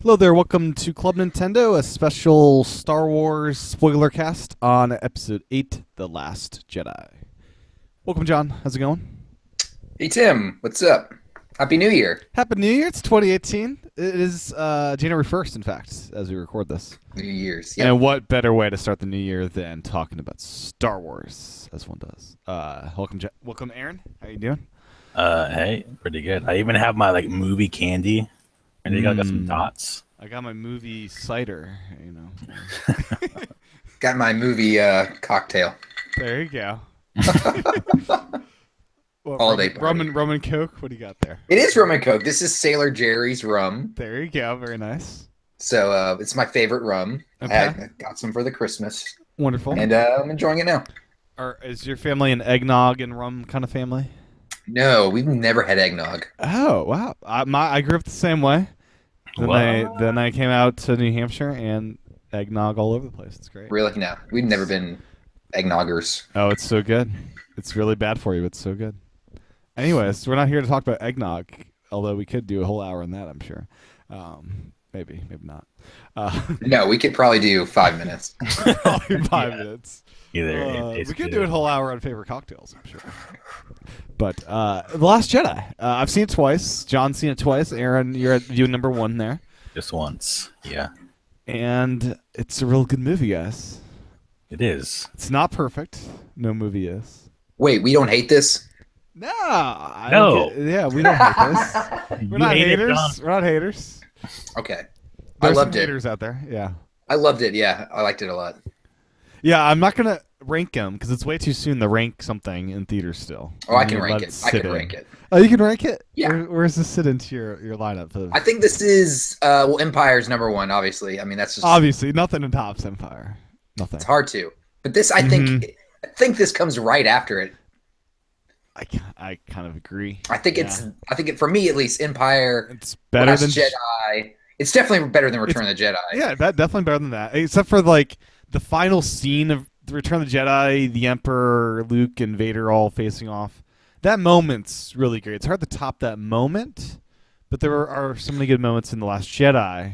Hello there, welcome to Club Nintendo, a special Star Wars Spoilercast on Episode 8, The Last Jedi. Welcome, John. How's it going? Hey Tim, what's up? Happy New Year. Happy New Year. It's 2018. It is January 1st, in fact, as we record this. New Year's. Yep. And what better way to start the new year than talking about Star Wars, as one does. Welcome, Aaron. How you doing? Hey, pretty good. I even have my movie candy. And they got some dots. I got my movie cider, Got my movie cocktail. There you go. What, All day party. rum and Coke? What do you got there? It is rum and coke. This is Sailor Jerry's rum. There you go. Very nice. So it's my favorite rum. Okay. I got some for the Christmas. Wonderful. And I'm enjoying it now. Is your family an eggnog and rum kind of family? No, we've never had eggnog. Oh, wow. I grew up the same way. Then I came out to New Hampshire and eggnog all over the place. It's great. Really? No, we've never been eggnoggers. Oh, it's so good. It's really bad for you. It's so good. Anyways, we're not here to talk about eggnog, although we could do a whole hour on that, I'm sure. Maybe not. No, we could probably do 5 minutes. Probably 5 minutes. Either we could do a whole hour on favorite cocktails, I'm sure. But The Last Jedi, I've seen it twice. John's seen it twice. Aaron, you're at view number 1 there. just once. Yeah, And it's a real good movie, guys. it is. It's not perfect. No movie is. Wait, we don't hate this? No. I No. don't yeah, we don't hate this. We're You not hate it, haters. John. We're not haters. Okay. I There's some loved it. haters out there. Yeah. I loved it. Yeah, I liked it a lot. Yeah, I'm not going to rank them because it's way too soon to rank something in theaters still. Oh, I You can let rank it. I sit can in. rank it. Oh, you can rank it? Yeah. Where does this sit into your lineup? I think this is Empire's number 1. Obviously, I mean that's just Obviously, nothing tops Empire. Nothing. it's hard to. But this, I think this comes right after it. I kind of agree. I think for me at least, Empire, It's better Last than Jedi. It's definitely better than Return of the Jedi. Yeah, definitely better than that. Except for the final scene of Return of the Jedi, the Emperor, Luke, and Vader all facing off. That moment's really great. It's hard to top that moment, but there are so many good moments in The Last Jedi.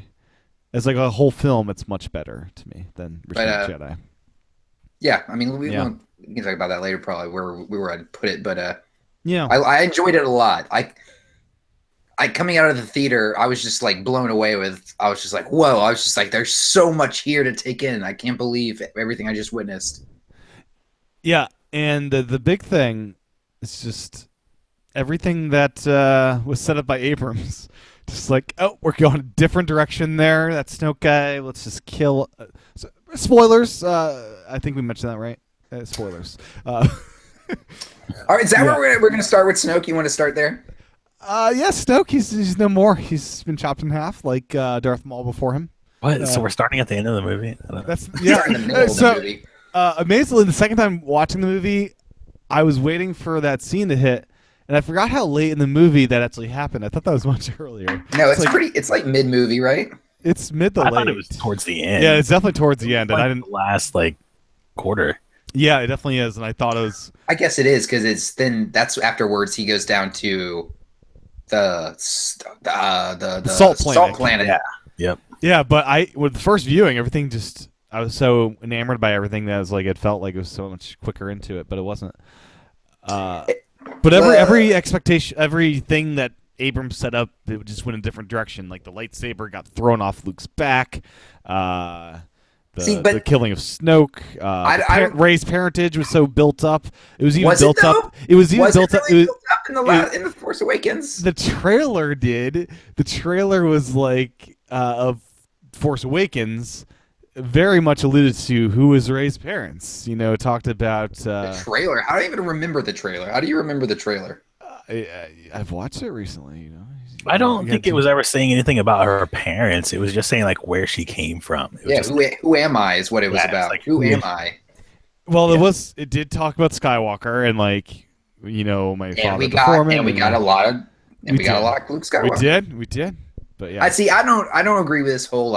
As a whole film, it's much better to me than Return of the Jedi. Yeah, I mean we can talk about that later, probably where I'd put it, but Yeah. I enjoyed it a lot. I coming out of the theater, I was just blown away with. I was just like, whoa! I was just like, there's so much here to take in. I can't believe everything I just witnessed. Yeah, and the big thing is just everything that was set up by Abrams. Just we're going a different direction there. That Snoke guy, let's just kill. Spoilers. I think we mentioned that, right? Spoilers. All right, is that where we're going to start with Snoke? You want to start there? Yeah, Snoke. He's no more. He's been chopped in half like Darth Maul before him. What? So we're starting at the end of the movie? I don't know. That's Start in the middle of the movie. Amazingly, the second time watching the movie, I was waiting for that scene to hit, and I forgot how late in the movie that actually happened. I thought that was much earlier. No, it's like mid movie, right? It's mid to I late. thought it was towards the end. Yeah, it's definitely towards the end, and I didn't. The last quarter. Yeah, it definitely is, and I thought it was. I guess it is because that's afterwards he goes down to the Salt planet. Yeah. Yep. Yeah, but with the first viewing, I was so enamored by everything that it felt like it was so much quicker into it, but it wasn't. But every expectation, everything that Abrams set up, it just went in a different direction. Like the lightsaber got thrown off Luke's back. The killing of Snoke. Rey's parentage was so built up. It was even built up. It was even built up. Built up in the Force Awakens. The trailer did. The trailer was of Force Awakens. Very much alluded to who was Rey's parents. Talked about the trailer. I don't even remember the trailer. How do you remember the trailer? I've watched it recently. I don't think it was ever saying anything about her parents. It was just saying where she came from. It was who am I is what it was about. Who am I? Well, it did talk about Skywalker and my father before me. And we got a lot of Luke Skywalker. We did. But yeah, I don't agree with this whole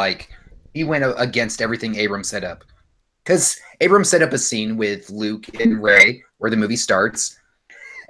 he went against everything Abrams set up, because Abrams set up a scene with Luke and Rey where the movie starts,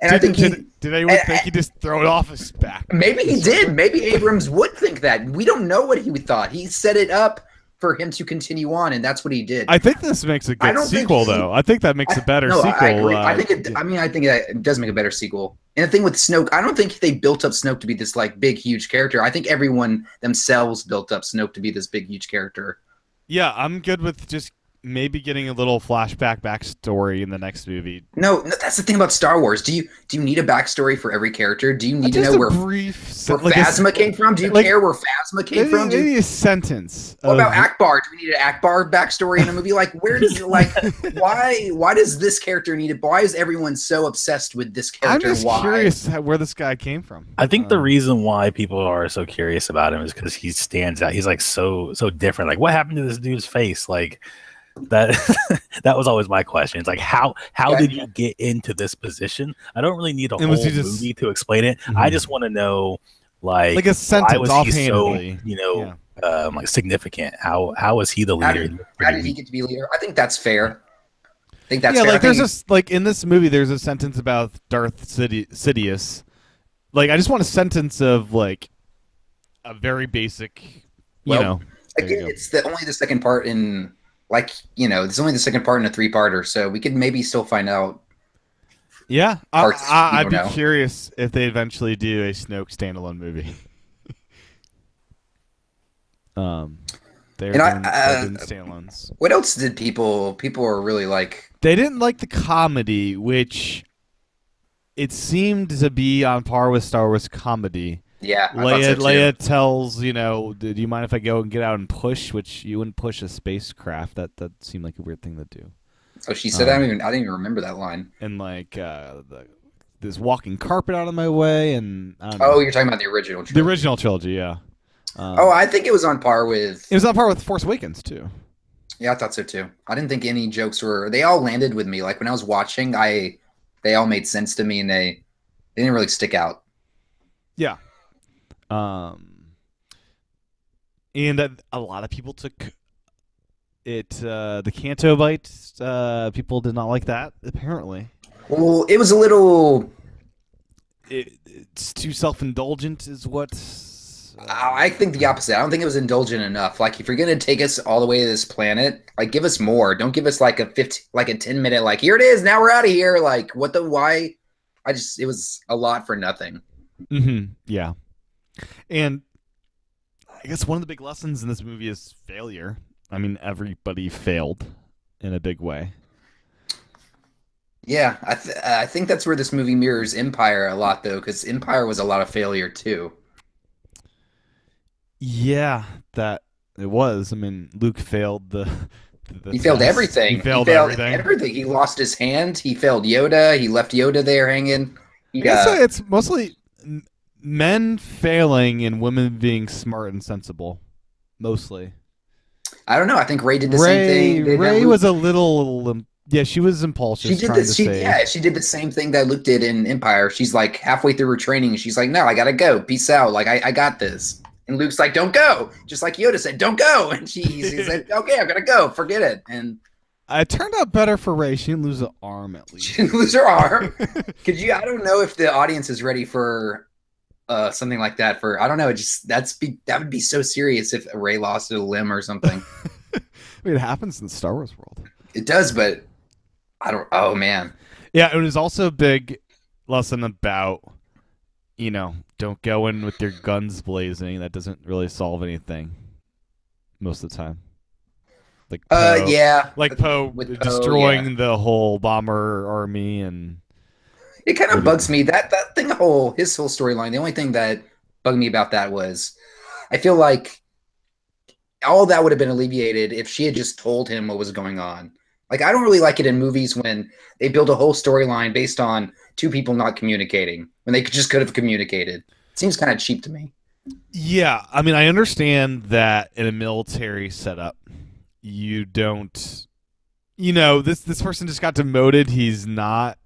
And I think did anyone think he just throw it off his back? Maybe he did. Maybe Abrams would think that. We don't know what he thought. He set it up for him to continue on, and that's what he did. I think this makes a good sequel, though. I think that makes a better sequel. I agree. I think it does make a better sequel. And the thing with Snoke, I don't think they built up Snoke to be this like big, huge character. I think everyone themselves built up Snoke to be this big, huge character. Yeah, I'm good with just maybe getting a little flashback backstory in the next movie. No, that's the thing about Star Wars. Do you need a backstory for every character? Do you need to know where Phasma came from? Do you care where Phasma came from? Maybe a sentence. What about Akbar? Do we need an Akbar backstory in a movie? Like, where does why does this character need it? Why is everyone so obsessed with this character? I'm just curious where this guy came from. I think the reason why people are so curious about him is because he stands out. He's like so different. Like, what happened to this dude's face? Like, that was always my question. It's like how did you get into this position? I don't really need a whole movie to explain it. I just want to know like a sentence why was offhandedly. He so like significant? How was he the leader? How did he get to be leader? I think that's fair. I think that's fair. Like there's like in this movie there's a sentence about Darth Sidious. Like I just want a sentence of like a very basic it's only the second part in it's only the second part in a 3-parter, so we could maybe still find out. Yeah, I'd be curious if they eventually do a Snoke standalone movie. They're doing standalones. What else did people are really like? They didn't like the comedy, which it seemed to be on par with Star Wars comedy. Yeah, Leia tells, do you mind if I go and get out and push? Which you wouldn't push a spacecraft. That seemed like a weird thing to do. Oh, she said that? I didn't even remember that line. And like this walking carpet out of my way, and I don't know. Oh, you're talking about the original trilogy. The original trilogy, yeah. I think it was on par with. It was on par with Force Awakens too. Yeah, I thought so too. I didn't think any jokes were. They all landed with me. Like when I was watching, they all made sense to me, and they didn't really stick out. Yeah. And a lot of people took it, the Canto bite, people did not like that, apparently. Well, it was a little... It's too self-indulgent is what... I think the opposite. I don't think it was indulgent enough. Like, if you're going to take us all the way to this planet, like, give us more. Don't give us, like, a 10-minute, like, here it is, now we're out of here. Like, why? It was a lot for nothing. Mm-hmm. Yeah. And I guess one of the big lessons in this movie is failure. I mean, everybody failed in a big way. Yeah, I think that's where this movie mirrors Empire a lot, though, because Empire was a lot of failure, too. Yeah, that it was. I mean, Luke failed he failed everything. He failed everything. He lost his hand. He failed Yoda. He left Yoda there hanging. It's mostly... men failing and women being smart and sensible, mostly. I don't know. I think Rey did the same thing. Rey was a little, she was impulsive. She did the same thing that Luke did in Empire. She's like halfway through her training, and she's like, "No, I gotta go. Peace out. Like I got this." And Luke's like, "Don't go." Just like Yoda said, "Don't go." And he said, "Okay, I'm gonna go. Forget it." And it turned out better for Rey. She didn't lose an arm at least. She didn't lose her arm. I don't know if the audience is ready for. Something like that I don't know. That would be so serious if Rey lost a limb or something. I mean, it happens in the Star Wars world. It does, but I don't. Oh man. Yeah, it was also a big lesson about, don't go in with your guns blazing. That doesn't really solve anything most of the time. Like Poe, like Poe destroying the whole bomber army and. It kind of bugs me that thing, his whole storyline. The only thing that bugged me about that was, I feel like all that would have been alleviated if she had just told him what was going on. Like, I don't really like it in movies when they build a whole storyline based on two people not communicating when they could have communicated. It seems kind of cheap to me. Yeah, I mean, I understand that in a military setup, you don't, this person just got demoted. He's not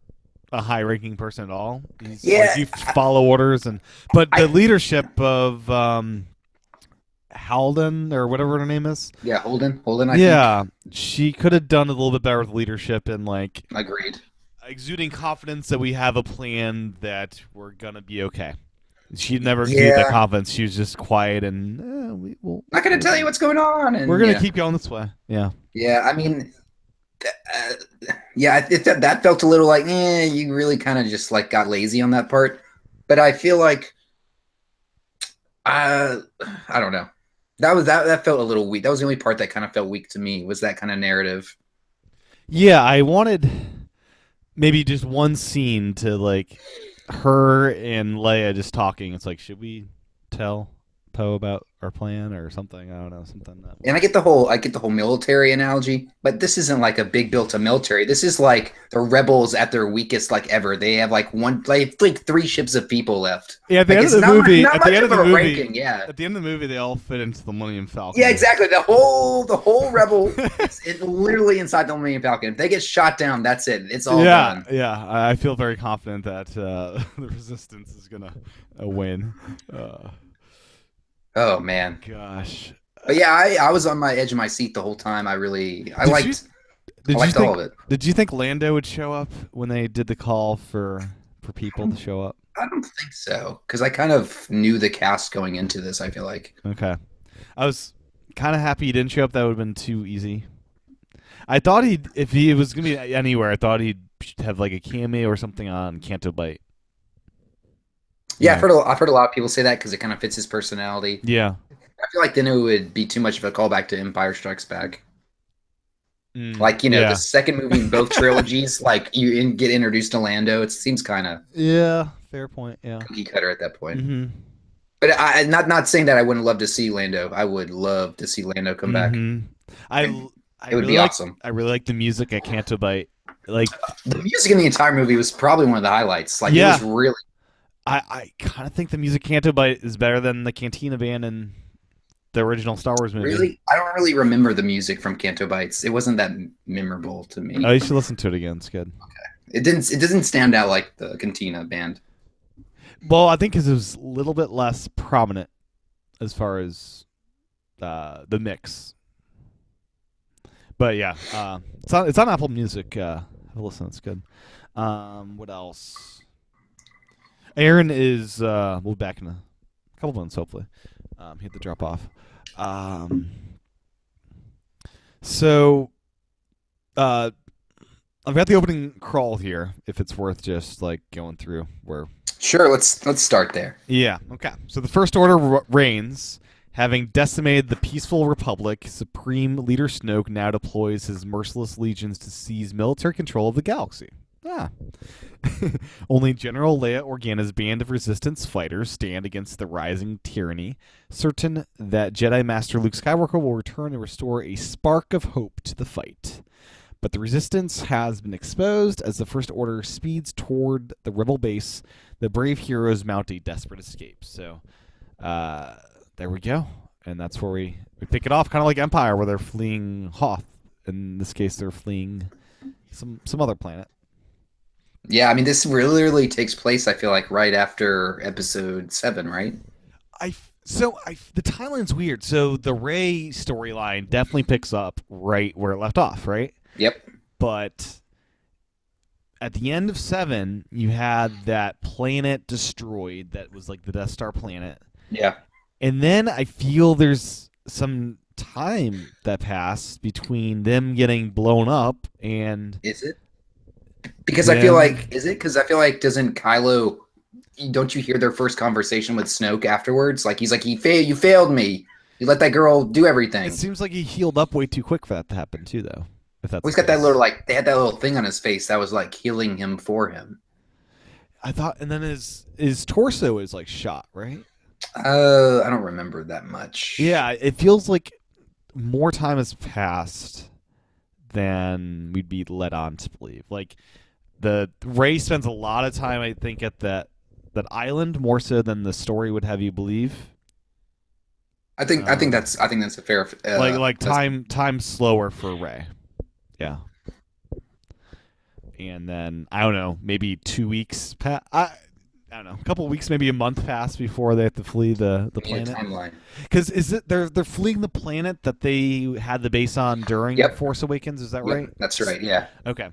a high-ranking person at all. You follow orders, but the leadership of Halden or whatever her name is. Yeah, Holden. I think. She could have done a little bit better with leadership and Agreed. exuding confidence that we have a plan, that we're gonna be okay. She never exuded that Yeah. confidence. She was just quiet and Not gonna tell you what's going on, and we're gonna yeah. keep going this way. Yeah. Yeah, I mean, yeah, that felt a little like, you really kind of just like got lazy on that part. But I feel like, uh, I don't know. That felt a little weak. That was the only part that kind of felt weak to me, was that kind of narrative. Yeah, I wanted maybe just one scene to like her and Leia just talking. It's like, should we tell Poe about our plan or something? I don't know, something that. And I get the whole military analogy, but this isn't like a big built-up military. This is like the rebels at their weakest, like ever. They have like like 3 ships of people left. Yeah, at the Like, end it's of the not movie, not at much the end of of the a movie, ranking, yeah. at the end of the movie, they all fit into the Millennium Falcon. Yeah, exactly. The whole rebel, it's literally inside the Millennium Falcon. If they get shot down, that's it. It's all done. Yeah. I feel very confident that the Resistance is gonna win. Oh man, Gosh. but yeah, I was on my edge of my seat the whole time. I liked all of it. Did you think Lando would show up when they did the call for people to show up? I don't think so, because I kind of knew the cast going into this. I feel like. Okay. I was kind of happy he didn't show up. That would have been too easy. I thought if he was going to be anywhere, I thought he'd have like a cameo or something on Canto Bight. Yeah, I've heard a lot of people say that because it kind of fits his personality. Yeah. I feel like then it would be too much of a callback to Empire Strikes Back. Like, yeah. the second movie in both trilogies, like you get introduced to Lando. It seems kind of fair point. Yeah. cookie cutter at that point. Mm-hmm. But I not saying that I wouldn't love to see Lando. I would love to see Lando come back. It would be awesome. I really like the music at Canto Bight. Like the music in the entire movie was probably one of the highlights. Like it was really. I kind of think the music Canto Bight is better than the Cantina Band in the original Star Wars movie. Really, I don't really remember the music from Canto Bights. It wasn't that memorable to me. Oh, you should listen to it again. It's good. Okay, it doesn't stand out like the Cantina Band. Well, I think because it was a little bit less prominent as far as the mix. But yeah, it's on Apple Music. Have a listen. It's good. What else? Aaron is we'll be back in a couple months, hopefully. He had to drop off. So I've got the opening crawl here. If it's worth just like going through where. Sure, let's start there. Yeah. Okay. So the First Order reigns. Having decimated the peaceful Republic, Supreme Leader Snoke now deploys his merciless legions to seize military control of the galaxy. Only General Leia Organa's band of resistance fighters stand against the rising tyranny, certain that Jedi Master Luke Skywalker will return and restore a spark of hope to the fight. But the resistance has been exposed as the First Order speeds toward the rebel base. The brave heroes mount a desperate escape. So, there we go. And that's where we pick it off, kind of like Empire, where they're fleeing Hoth. In this case, they're fleeing some other planet. Yeah, I mean, this really takes place, I feel like, right after Episode 7, right? The timeline's weird. So the Rey storyline definitely picks up right where it left off, right? Yep. But at the end of 7, you had that planet destroyed that was like the Death Star planet. Yeah. And then I feel there's some time that passed between them getting blown up and... Is it? Because I feel like... Is it? Because I feel like doesn't Kylo... Don't you hear their first conversation with Snoke afterwards? Like, he's like, you failed me. You let that girl do everything. It seems like he healed up way too quick for that to happen too, though. If that's he's got that little, like... They had that little thing on his face that was, like, healing him for him. I thought... And then his torso is, like, shot, right? I don't remember that much. Yeah, it feels like more time has passed than we'd be led on to believe. Like, the Rey spends a lot of time, I think, at that island more so than the story would have you believe. I think that's a fair. Time slower for Rey. Yeah. And then I don't know, maybe 2 weeks. I don't know, a couple of weeks, maybe a month pass before they have to flee the planet. Timeline. Because is it they're fleeing the planet that they had the base on during Force Awakens? Is that right? That's right. Yeah. Okay.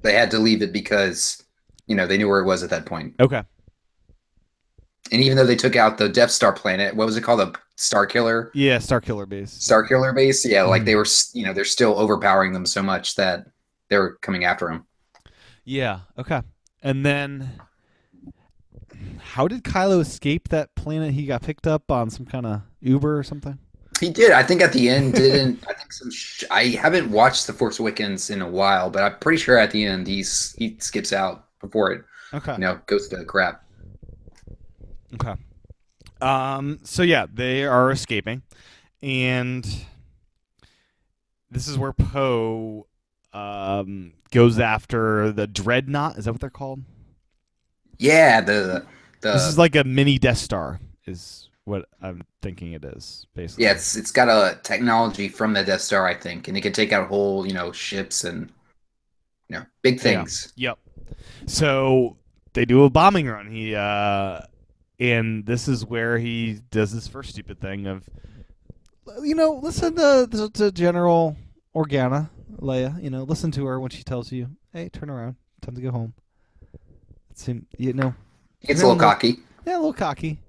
They had to leave it because, they knew where it was at that point. Okay. And even though they took out the Death Star planet, what was it called? The Star Killer? Yeah, Star Killer base. Star Killer base? Yeah, like Mhm. they were, they're still overpowering them so much that they were coming after them. Yeah. Okay. And then, how did Kylo escape that planet? He got picked up on some kind of Uber or something. He did. I think at the end, didn't I think I haven't watched The Force Awakens in a while, but I'm pretty sure at the end he skips out before it, Okay. goes to crap. Okay. So yeah, they are escaping, and this is where Poe goes after the dreadnought. Is that what they're called? Yeah, This is like a mini Death Star, is what I'm thinking it is, basically. yeah, it's got a technology from the Death Star, I think, and it can take out whole, ships and big things. Yeah. Yep. So they do a bombing run. And this is where he does his first stupid thing of, listen to General Organa, Leia. Listen to her when she tells you, "Hey, turn around, time to go home." It's him, It's a little cocky. Yeah, a little cocky.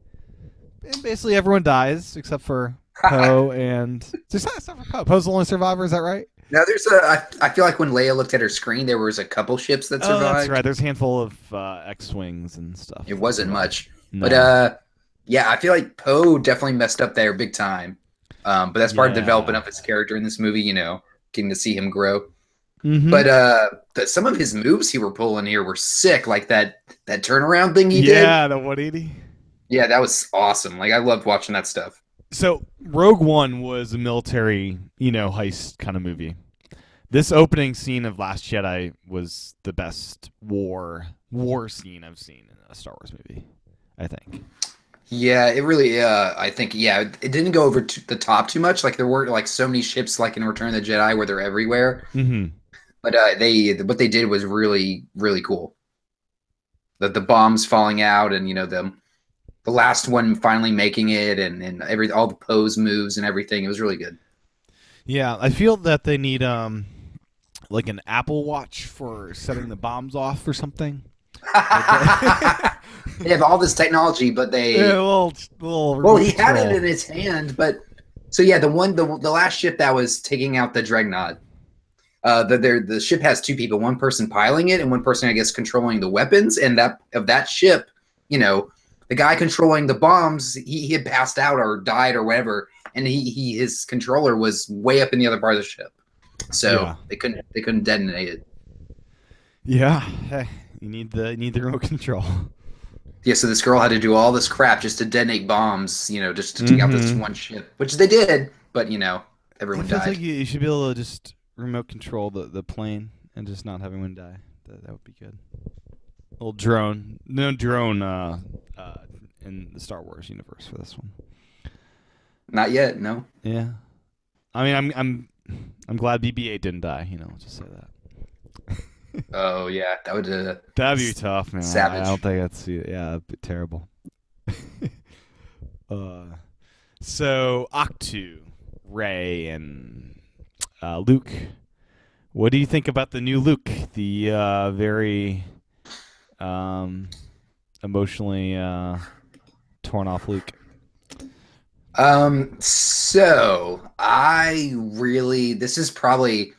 And basically, everyone dies except for Poe, and except for Poe. Poe's the only survivor. Is that right? Now I feel like when Leia looked at her screen, there was a couple ships that survived. Oh, that's right. There's a handful of X-wings and stuff. It wasn't much. No. But yeah, I feel like Poe definitely messed up there big time. But that's part of developing up his character in this movie, getting to see him grow. Mm-hmm. But some of his moves he were pulling here were sick, like that turnaround thing he did. Yeah, the 180. Yeah, that was awesome. Like I loved watching that stuff. So Rogue One was a military, heist kind of movie. This opening scene of Last Jedi was the best war scene I've seen in a Star Wars movie, I think. Yeah, it really. I think it didn't go over the top too much. Like there weren't like so many ships like in Return of the Jedi where they're everywhere. Mm-hmm. But what they did was really really cool. The bombs falling out and the last one finally making it and all the pose moves and everything. It was really good. Yeah, I feel that they need like an Apple Watch for setting the bombs off or something. They have all this technology, but they well, he had it in his hand, but so yeah, the last ship that was taking out the dreadnought, the ship has two people, one person piloting it and one person I guess controlling the weapons, and that ship, the guy controlling the bombs, he had passed out or died or whatever, and his controller was way up in the other part of the ship, so they couldn't detonate it. Yeah, hey, you need the remote control. Yeah, so this girl had to do all this crap just to detonate bombs, just to take out this one ship, which they did, but everyone died. Like you should be able to just remote control the plane and just not have anyone die. That would be good. Little drone, no drone in the Star Wars universe for this one. Not yet, no. Yeah, I mean, I'm glad BB-8 didn't die. Let's just say that. Oh yeah, that'd be tough, man. Savage. I don't think that'd be terrible. So Octu, Rey, and Luke. What do you think about the new Luke? The very emotionally torn off Luke. So this is probably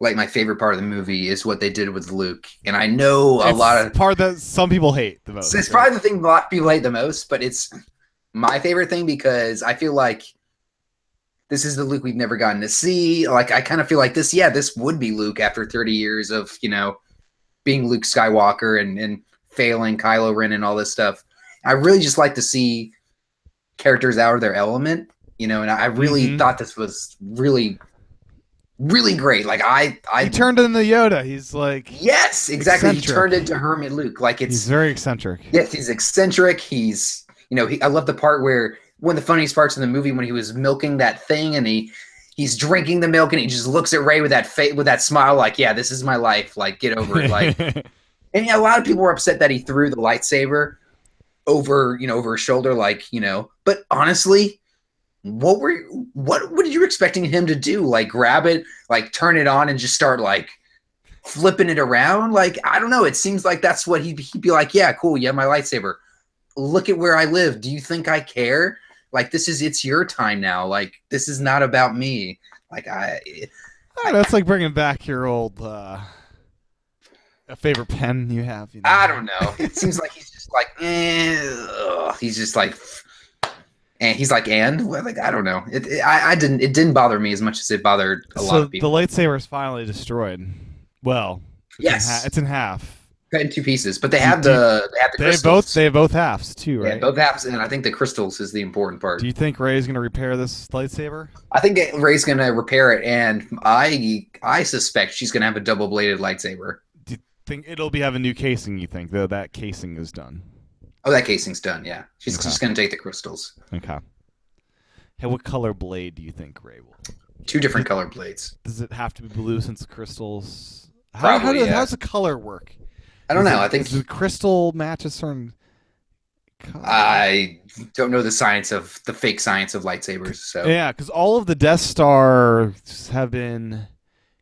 like my favorite part of the movie is what they did with Luke, and I know a lot of part that some people hate the most. It's probably the thing a lot of people hate the most, but it's my favorite thing because I feel like this is the Luke we've never gotten to see. Like I kind of feel like this would be Luke after 30 years of being Luke Skywalker and failing Kylo Ren and all this stuff. I really just like to see characters out of their element, and I really thought this was really really great. Like he turned into Yoda. He's like, yes, exactly. Eccentric. He turned into Hermit Luke. Like he's very eccentric. Yes, he's eccentric. He's I love the part where one of the funniest parts in the movie when he was milking that thing and he's drinking the milk and he just looks at Rey with that smile, like, yeah, this is my life. Like, get over it. Like, and a lot of people were upset that he threw the lightsaber over his shoulder, like, but honestly, what were you expecting him to do? Like grab it, like turn it on and just start like flipping it around. Like, I don't know. It seems like that's what he'd be like, yeah, cool. Yeah, my lightsaber. Look at where I live. Do you think I care? Like, it's your time now. Like, this is not about me. Like, That's like bringing back your old a favorite pen you have. I don't know. It seems like he's just like, he's just like, and he's like, like, I don't know. It didn't bother me as much as it bothered a lot of people. The lightsaber is finally destroyed. Well, it's in half. Cut in two pieces, but they have the crystals. They have both halves too, right? Yeah, both halves, and I think the crystals is the important part. Do you think Rey's going to repair this lightsaber? I think Rey's going to repair it, and I suspect she's going to have a double-bladed lightsaber. Do you think it'll have a new casing? You think though that casing is done? Oh, that casing's done. Yeah, she's just going to take the crystals. Okay. Hey, what color blade do you think Rey will? 2 different color blades. Does it have to be blue since the crystals? How does the color work? I don't know. I think the crystal match a certain color. I don't know the fake science of lightsabers. So yeah, because all of the Death Stars have been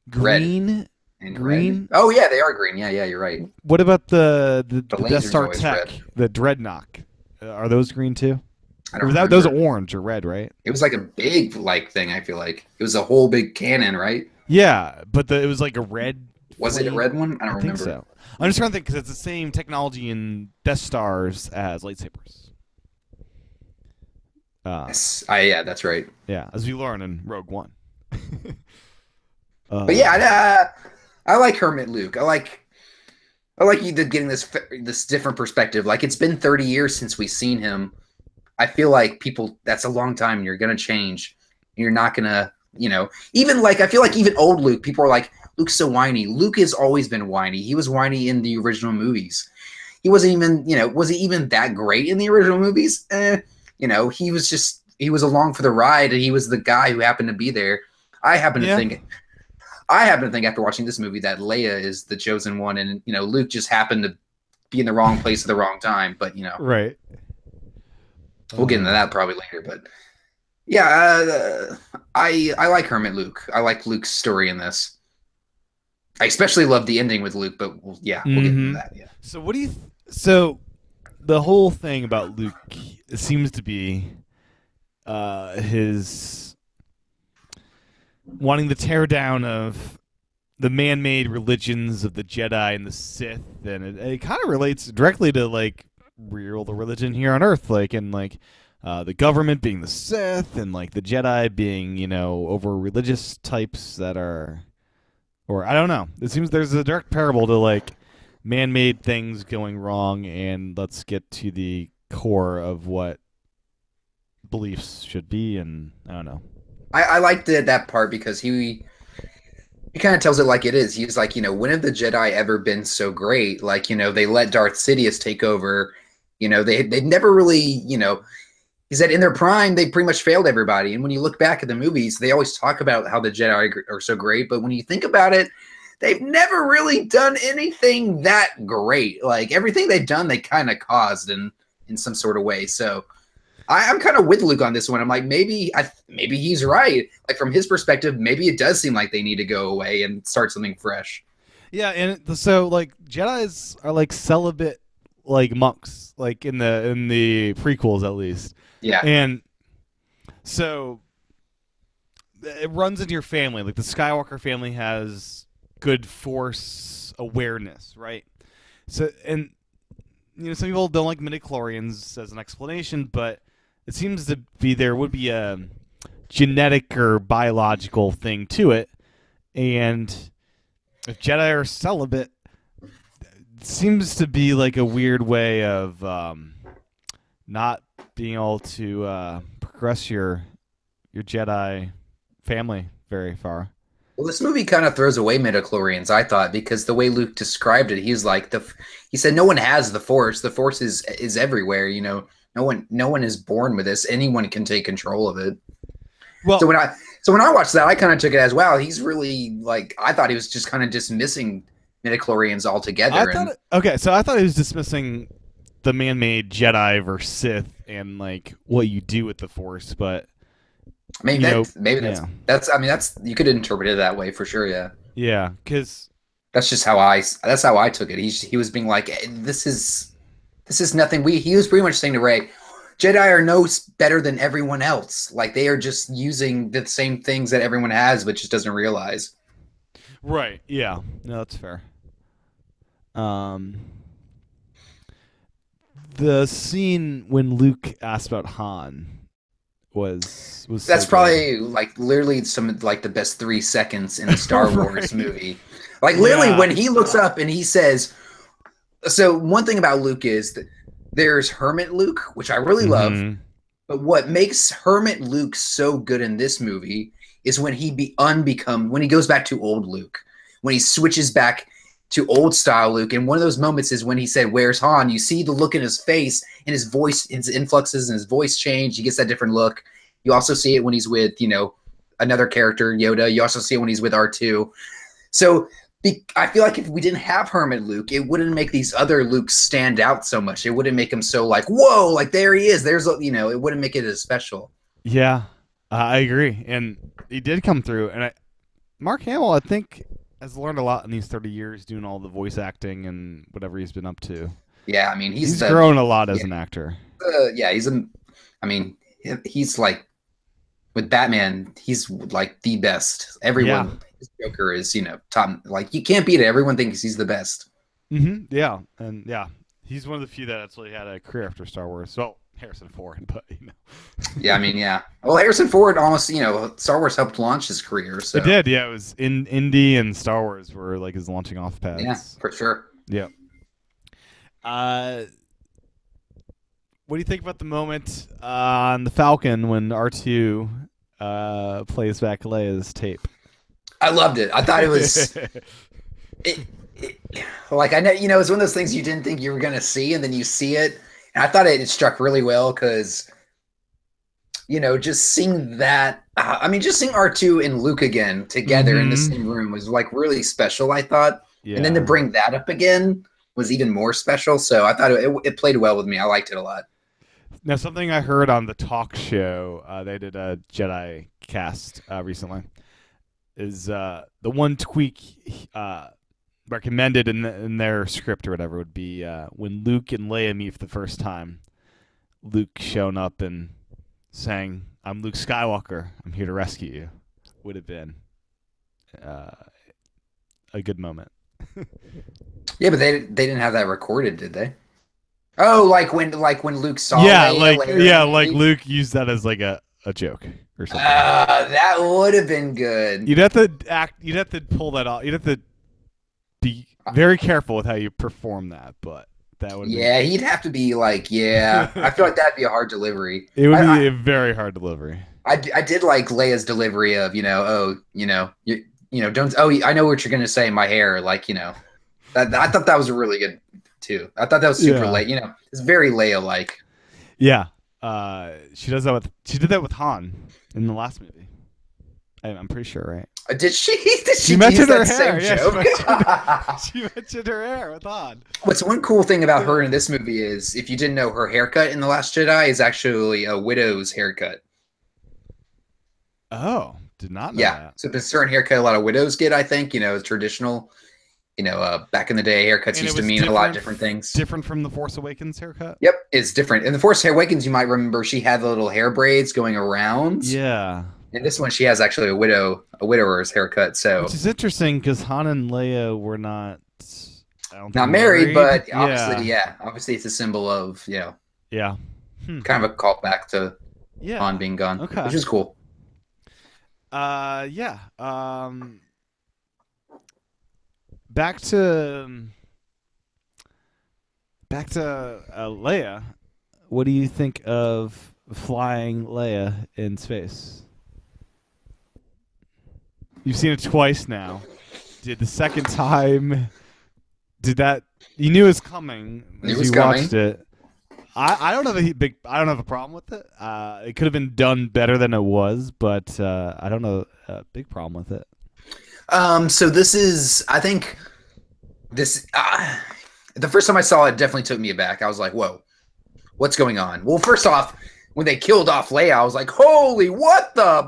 green. And green. Red? Oh yeah, they are green. Yeah, you're right. What about the Death Star tech? Red. The Dreadnought. Are those green too? I don't remember. Those are orange or red, right? It was like a big thing. I feel like it was a whole big cannon, right? Yeah, but it was like a red. Was it a red one? I don't remember. Think so. I'm just trying to think because it's the same technology in Death Stars as lightsabers. Yes. Yeah, that's right. Yeah, as we learn in Rogue One. But yeah, I like Hermit Luke. I like you getting this different perspective. Like, it's been 30 years since we've seen him. I feel like that's a long time. You're gonna change. You're not gonna, even like I feel like even old Luke, people are like, Luke's so whiny. Luke has always been whiny. He was whiny in the original movies. He wasn't even, was he even that great in the original movies? He was along for the ride, and he was the guy who happened to be there. I happen to think after watching this movie that Leia is the chosen one, and Luke just happened to be in the wrong place at the wrong time. But right. We'll get into that probably later. But yeah, I like Hermit Luke. I like Luke's story in this. I especially love the ending with Luke, but we'll get into that. Yeah. So what do you? So the whole thing about Luke seems to be his wanting the tear down of the man-made religions of the Jedi and the Sith, and it kind of relates directly to like real the religion here on Earth, like the government being the Sith, and like the Jedi being over religious types that are. Or I don't know. It seems there's a direct parable to like man-made things going wrong, and let's get to the core of what beliefs should be. And I don't know. I liked that part because he kind of tells it like it is. He's like, when have the Jedi ever been so great? Like, they let Darth Sidious take over. They never really, he said in their prime, they pretty much failed everybody. And when you look back at the movies, they always talk about how the Jedi are so great. But when you think about it, they've never really done anything that great. Like, everything they've done, they kind of caused in some sort of way. So I'm kind of with Luke on this one. I'm like, maybe he's right. Like, from his perspective, maybe it does seem like they need to go away and start something fresh. Yeah, and so like Jedis are like celibate, like monks, like in the prequels at least. Yeah. And so it runs into your family. Like the Skywalker family has good Force awareness, right? So, and some people don't like midichlorians as an explanation, but it seems to be there would be a genetic or biological thing to it. And if Jedi are celibate, it seems to be like a weird way of not being able to progress your Jedi family very far. Well, this movie kind of throws away midichlorians, I thought, because the way Luke described it, he's like he said no one has the Force. The Force is everywhere. No one is born with this. Anyone can take control of it. Well, so when I watched that, I kind of took it as, wow, he's really like, I thought he was just kind of dismissing midichlorians altogether. So I thought he was dismissing the man-made Jedi versus Sith and like what you do with the Force, but maybe that's you could interpret it that way for sure. Yeah. Yeah, because That's just how I took it. He was being like, this is nothing. He was pretty much saying to Rey, Jedi are no better than everyone else. Like they are just using the same things that everyone has, but just doesn't realize. Right. Yeah. No, that's fair. The scene when Luke asked about Han was that's so probably like literally some like the best 3 seconds in a Star Wars movie. Like literally when he looks up and he says, so one thing about Luke is that there's Hermit Luke, which I really love, but what makes Hermit Luke so good in this movie is when when he goes back to old Luke, when he switches back to old style Luke. And one of those moments is when he said, "Where's Han?" You see the look in his face and his voice, his influxes and his voice change. He gets that different look. You also see it when he's with, another character, Yoda. You also see it when he's with R2. So I feel like if we didn't have Hermit Luke, it wouldn't make these other Lukes stand out so much. It wouldn't make him so like, whoa, like there he is. There's, it wouldn't make it as special. Yeah, I agree. And he did come through. And Mark Hamill, I think, has learned a lot in these 30 years doing all the voice acting and whatever he's been up to. Yeah, I mean, he's grown a lot as an actor. He's like, with Batman, he's like the best. Everyone, his Joker is, top. Like you can't beat it. Everyone thinks he's the best. Yeah, and he's one of the few that actually had a career after Star Wars. Well, Harrison Ford, but Yeah, I mean, yeah. Well, Harrison Ford almost, Star Wars helped launch his career. So it did. Yeah, it was in Indy and Star Wars were like his launching off pads. Yeah, for sure. Yeah. What do you think about the moment on the Falcon when R2 plays back Leia's tape? I loved it. I thought it was like, I know, it's one of those things you didn't think you were going to see, and then you see it. And I thought it struck really well because, just seeing that, just seeing R2 and Luke again together in the same room was like really special, I thought. Yeah. And then to bring that up again was even more special. So I thought it played well with me. I liked it a lot. Now, something I heard on the talk show, they did a Jedi cast recently, is the one tweak recommended in their script or whatever would be when Luke and Leia meet for the first time, Luke showing up and saying, "I'm Luke Skywalker. I'm here to rescue you," would have been a good moment. Yeah, but they didn't have that recorded, did they? Oh, like when Luke saw Leia like Luke used that as like a joke or something. That would have been good. You'd have to pull that off. You'd have to be very careful with how you perform that, but that would he'd have to be like, I feel like that'd be a hard delivery. It would be a very hard delivery. I did like Leia's delivery of, don't, I know what you're going to say, my hair, like, I thought that was really good too. I thought that was super Leia, it's very Leia-like. Yeah. She did that with Han in the last movie. I'm pretty sure, right? Did she? She mentioned her hair. Yeah, she mentioned her hair with Han. What's one cool thing about her in this movie is, if you didn't know, her haircut in The Last Jedi is actually a widow's haircut. Oh, did not know that. So it's a certain haircut a lot of widows get, I think, traditional, back in the day, haircuts used to mean a lot of different things. Different from the Force Awakens haircut? Yep, it's different. In the Force Awakens, you might remember she had the little hair braids going around. Yeah. And this one, she has actually a widower's haircut. So, which is interesting because Han and Leia were not married, but obviously it's a symbol of kind of a callback to Han being gone, which is cool. Back to Leia. What do you think of flying Leia in space? You've seen it twice now. Did the second time? You knew it was coming as you watched it. I don't have a problem with it. It could have been done better than it was, but I don't know a big problem with it. So this is, I think, the first time I saw it definitely took me aback. I was like, whoa, what's going on? Well, first off, when they killed off Leia, I was like, holy, what the?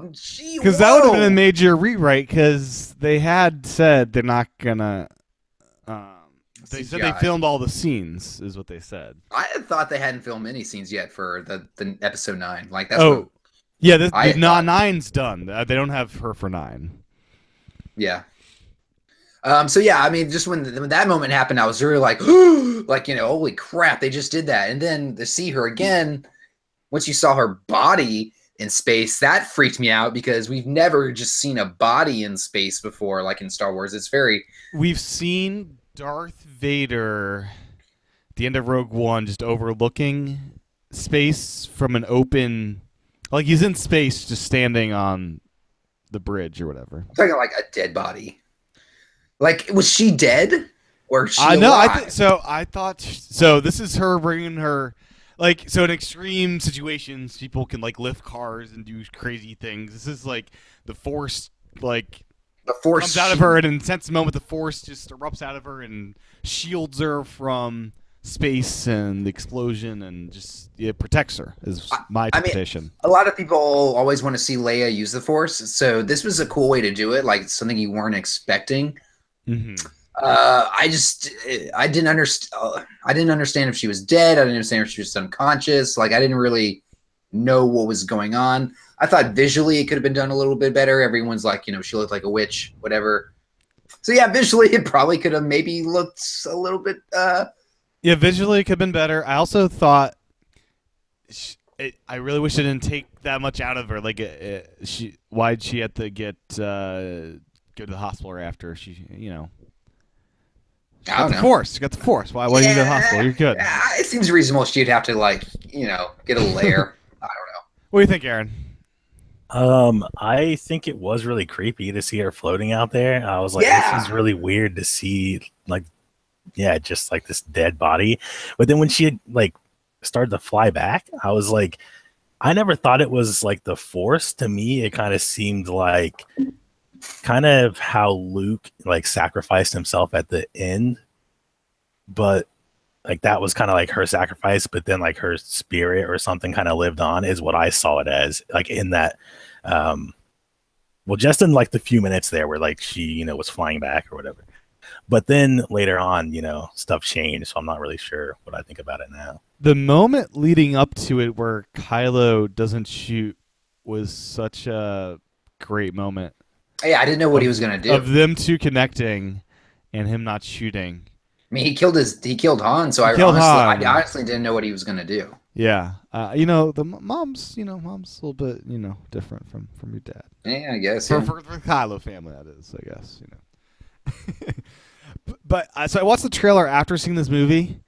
Because that would have been a major rewrite, because they had said they're not going to They said CGI. they filmed all the scenes, is what they said. I had thought they hadn't filmed any scenes yet for the episode 9. Like that's what yeah, I had thought. 9's done. They don't have her for 9. Yeah. So yeah, I mean, just when that moment happened, I was really like, like, you know, holy crap, they just did that. And then to see her again, once you saw her body in space, that freaked me out because we've never just seen a body in space before, like in Star Wars. It's very. We've seen Darth Vader at the end of Rogue One just overlooking space from an open, like he's in space just standing on the bridge or whatever. I'm talking like a dead body. Like, was she dead or she I know. alive? I thought so. This is her bringing her, like, so in extreme situations, people can like lift cars and do crazy things. This is like the Force, like The Force comes out of her at an intense moment. The Force just erupts out of her and shields her from space and the explosion, and just protects her. Is my interpretation. A lot of people always want to see Leia use the Force, so this was a cool way to do it. Like something you weren't expecting. Mm-hmm. I didn't understand. I didn't understand if she was dead. I didn't understand if she was unconscious. Like I didn't really know what was going on. I thought visually it could have been done a little bit better. Everyone's like, you know, she looked like a witch, whatever. So yeah, visually it probably could have maybe looked a little bit. Yeah, visually it could have been better. I also thought I really wish it didn't take that much out of her. Like, why'd she have to go to the hospital after she, you know? I don't know. She got the Force. Why do you go to the hospital? You're good. It seems reasonable she'd have to, like, you know, get a layer. I don't know. What do you think, Aaron? I think it was really creepy to see her floating out there. I was like, this is really weird to see, like, just like this dead body. But then when she had, like, started to fly back, I was like, I never thought it was like the Force. To me, it kind of seemed like kind of how Luke like sacrificed himself at the end, but like that was kind of like her sacrifice, but then like her spirit or something kind of lived on, is what I saw it as, like in that well, just in like the few minutes there where like she, you know, was flying back or whatever. But then later on, you know, stuff changed, so I'm not really sure what I think about it now. The moment leading up to it where Kylo doesn't shoot was such a great moment. Yeah, I didn't know what he was going to do. Of them two connecting and him not shooting. I mean, he killed Han, so I honestly didn't know what he was going to do. Yeah. You know, the mom's a little bit, you know, different from your dad. Yeah, I guess. For the Kylo family, that is, I guess, you know. But so I watched the trailer after seeing this movie,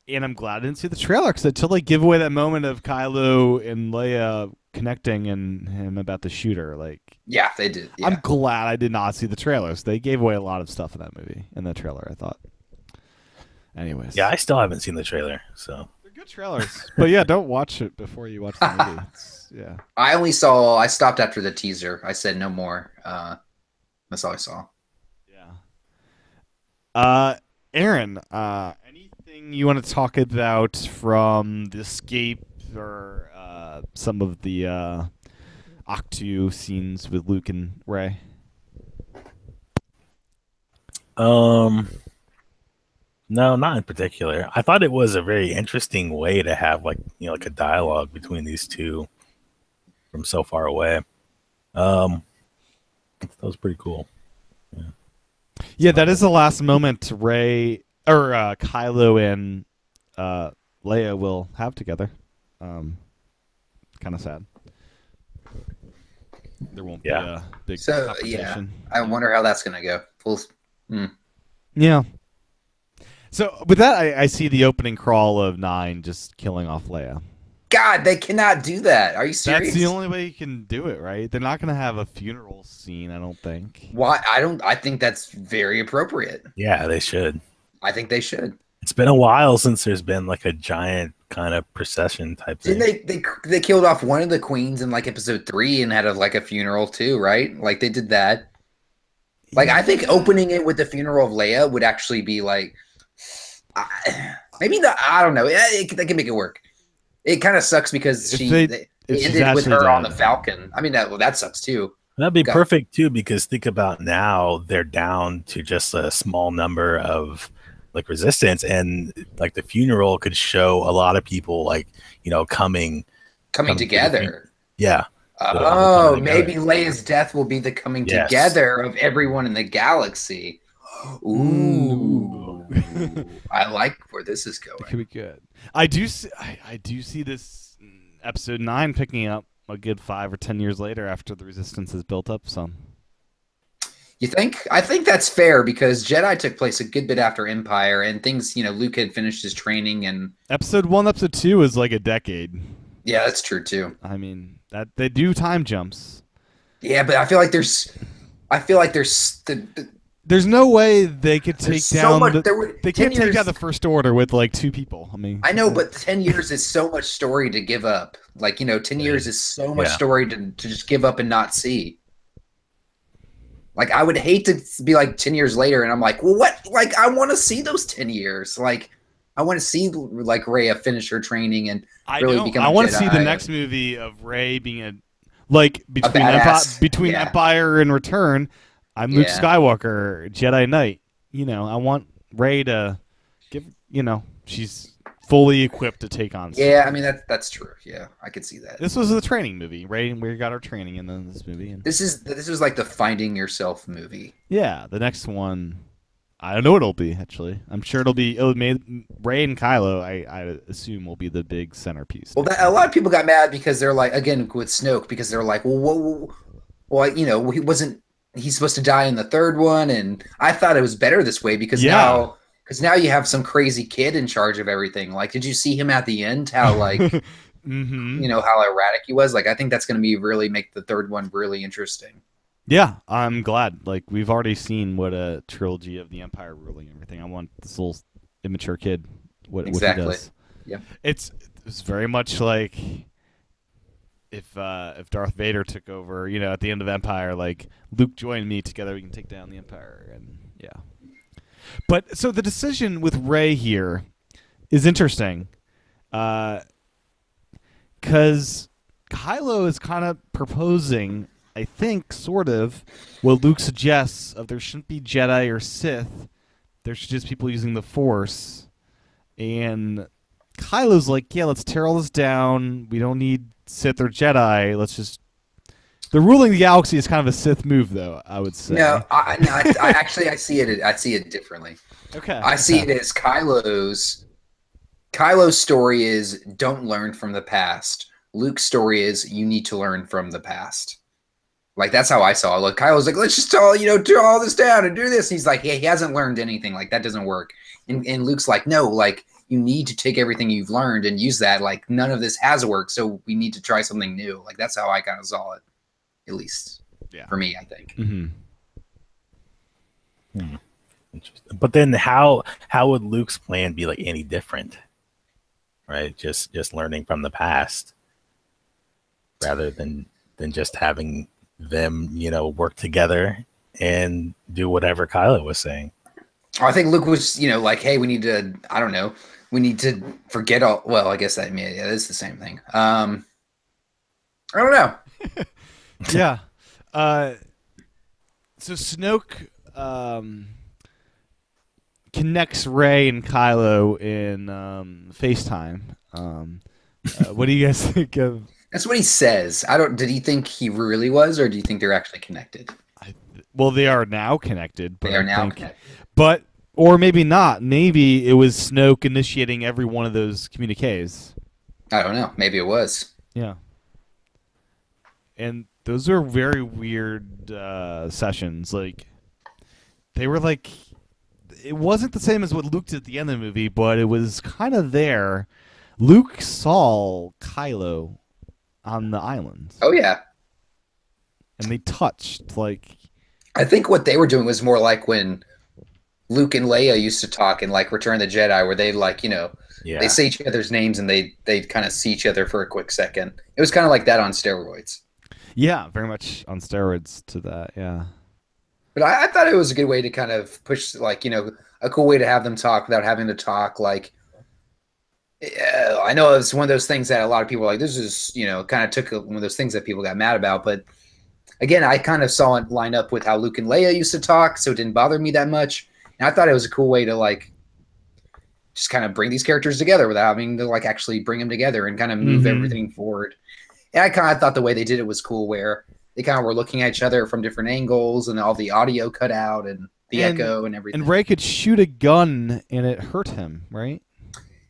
and I'm glad I didn't see the trailer because until they give away that moment of Kylo and Leia connecting and him about the shooter, like, yeah, they did. Yeah. I'm glad I did not see the trailers. They gave away a lot of stuff in that movie, in the trailer, I thought. Anyways, yeah, I still haven't seen the trailer, so they're good trailers. But yeah, don't watch it before you watch the movie. Yeah, I stopped after the teaser. I said no more. That's all I saw. Aaron, anything you want to talk about from the escape or some of the Octu scenes with Luke and Rey? No, not in particular. I thought it was a very interesting way to have, like, you know, like a dialogue between these two from so far away. That was pretty cool. Yeah, that is the last moment Rey or Kylo and Leia will have together. Kind of sad. There won't be a big confrontation. I wonder how that's gonna go. Yeah. So with that, I see the opening crawl of 9 just killing off Leia. God, they cannot do that. Are you serious? That's the only way you can do it, right? They're not going to have a funeral scene, I don't think. Why? I think that's very appropriate. Yeah, they should. I think they should. It's been a while since there's been like a giant kind of procession type thing. Didn't they killed off one of the queens in like episode 3 and had a funeral too, right? Like they did that. Like I think opening it with the funeral of Leia would actually be like, I don't know. They can make it work. It kind of sucks because they ended with her on the Falcon. I mean, that sucks too. That'd be Got perfect too, because think about now they're down to just a small number of like resistance, and like the funeral could show a lot of people like coming coming coming to the funeral. together. Yeah, they're coming Oh, maybe together. Leia's death will be the coming Yes. together of everyone in the galaxy. Ooh. Ooh, I like where this is It going. could be good. I do see this episode 9 picking up a good 5 or 10 years later after the resistance has built up some. You think? I think that's fair because Jedi took place a good bit after Empire and things, Luke had finished his training and Episode 1, episode 2 is like a decade. yeah, that's true too. I mean, that they do time jumps. Yeah, but I feel like there's There's no way they could there's take so down much the there were they 10 can't take years. down the First Order with like 2 people. I mean, I know, but 10 years is so much story to give up. Like, 10 It years is. is so much Yeah. story to just give up and not see. Like, I would hate to be like 10 years later and I'm like, well, what? Like, I want to see those 10 years. Like, I want to see, like, Rhea finish her training and I really don't. become I a want to see the Jedi. next movie of Rey being A badass. between Yeah. Empire and Return. I'm Luke Yeah. Skywalker, Jedi Knight. I want Rey to give. She's fully equipped to take on. Yeah, I mean, that's true. Yeah, I could see that. This was the training movie. Rey, we got our training in this movie. And This was like the Finding Yourself movie. yeah, the next one, I don't know what it'll be. Actually, I'm sure it'll be. Rey and Kylo. I assume will be the big centerpiece. Well, a lot of people got mad because they're like, again, with Snoke, because they're like, well, he's supposed to die in the third one, and I thought it was better this way because Yeah. now you have some crazy kid in charge of everything. Like, did you see him at the end? How like Mm-hmm. how erratic he was. Like, I think that's going to be really make the third one really interesting. Yeah, I'm glad. Like we've already seen what a trilogy of the Empire ruling and everything. I want this little immature kid. What Exactly. he does. Yeah. It's very much like if Darth Vader took over, at the end of Empire, like Luke joined me together, we can take down the Empire, and yeah. But so the decision with Rey here is interesting, because Kylo is kind of proposing, I think, sort of, what Luke suggests of there shouldn't be Jedi or Sith, there should just be people using the Force, and Kylo's like, yeah, let's tear all this down. We don't need Sith or Jedi. Let's just. The ruling the galaxy is kind of a Sith move, though. I would say. No, I actually I see it. I see it differently. Okay. I see it as Kylo's story is don't learn from the past. Luke's story is you need to learn from the past. Like that's how I saw it. Like Kylo's like, let's just all tear all this down and do this. And he's like, yeah, he hasn't learned anything. Like that doesn't work. And Luke's like, no, like you need to take everything you've learned and use that. Like none of this has worked, so we need to try something new. Like that's how I kind of saw it, at least for me, I think. Mm-hmm. Interesting. But then how would Luke's plan be like any different? Right? Just learning from the past rather than just having them, work together and do whatever Kylo was saying. I think Luke was, like, hey, we need to, I don't know, we need to forget all. Well, I guess that is the same thing. I don't know. Yeah. So Snoke connects Rey and Kylo in FaceTime. What do you guys think of? That's what he says. Did he think he really was, or do you think they're actually connected? Well, they are now connected. But They are I now think, connected. But or maybe not. Maybe it was Snoke initiating every one of those communiques. I don't know. Maybe it was. Yeah. And those are very weird sessions. Like they were like, it wasn't the same as what Luke did at the end of the movie, but it was kind of there. Luke saw Kylo on the island. Oh, yeah. And they touched, like... I think what they were doing was more like when Luke and Leia used to talk in, like, Return of the Jedi, where they, like, they say each other's names and they kind of see each other for a quick second. It was kind of like that on steroids. Yeah, very much on steroids to that, yeah. But I thought it was a good way to kind of push, like, a cool way to have them talk without having to talk, like... I know it's one of those things that a lot of people are like, this is, kind of took one of those things that people got mad about, but again, I kind of saw it line up with how Luke and Leia used to talk, so it didn't bother me that much. And I thought it was a cool way to like just kind of bring these characters together without having to like actually bring them together and kind of move everything forward. And I kind of thought the way they did it was cool, where they kind of were looking at each other from different angles and all the audio cut out and the echo and everything. And Rey could shoot a gun and it hurt him, right?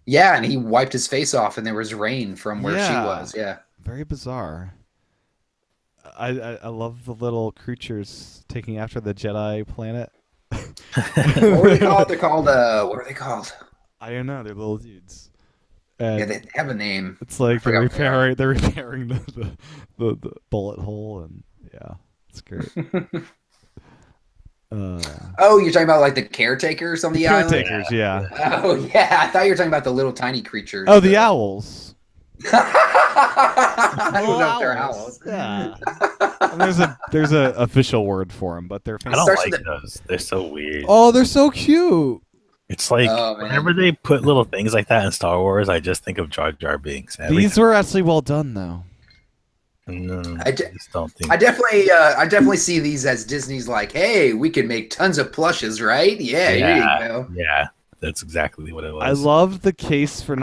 Yeah, and he wiped his face off and there was rain from where she was. Yeah. Very bizarre. I love the little creatures taking after the Jedi planet. What were they called? They're called, what are they called? I don't know. They're little dudes. Yeah, they have a name. It's like they're repairing the bullet hole, and yeah, it's great. Oh, you're talking about like the caretakers on the island? Caretakers, yeah. Oh, yeah. I thought you were talking about the little tiny creatures. Oh, the owls. I don't know if they're owls. Yeah. And there's a official word for them, but they're I don't like those. They're so weird. Oh, they're so cute. It's like whenever they put little things like that in Star Wars, I just think of Jar Jar Binks. These were actually well done, though. No, I just don't think. I definitely see these as Disney's like, hey, we can make tons of plushes, right? Yeah, here you go. Yeah, that's exactly what it was. I love the case for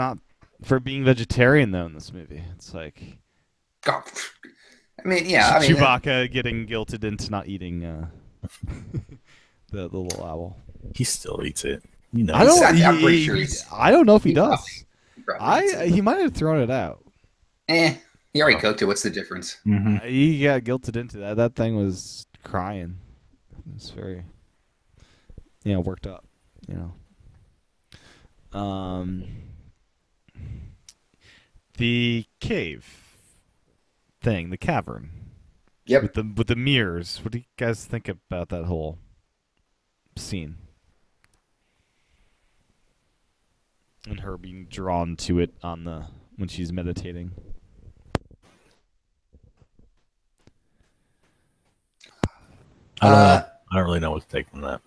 being vegetarian though in this movie. It's like, God. I mean, yeah, Chewbacca getting guilted into not eating the little owl. He still eats it. You know, I don't. I'm pretty sure I don't know if he does. He might have thrown it out. He already cooked it. What's the difference? He got guilted into that. That thing was crying. It was very, worked up. The cave thing, the cavern. Yep. With the mirrors. What do you guys think about that whole scene? And her being drawn to it when she's meditating. I don't know. I don't really know what to take from that.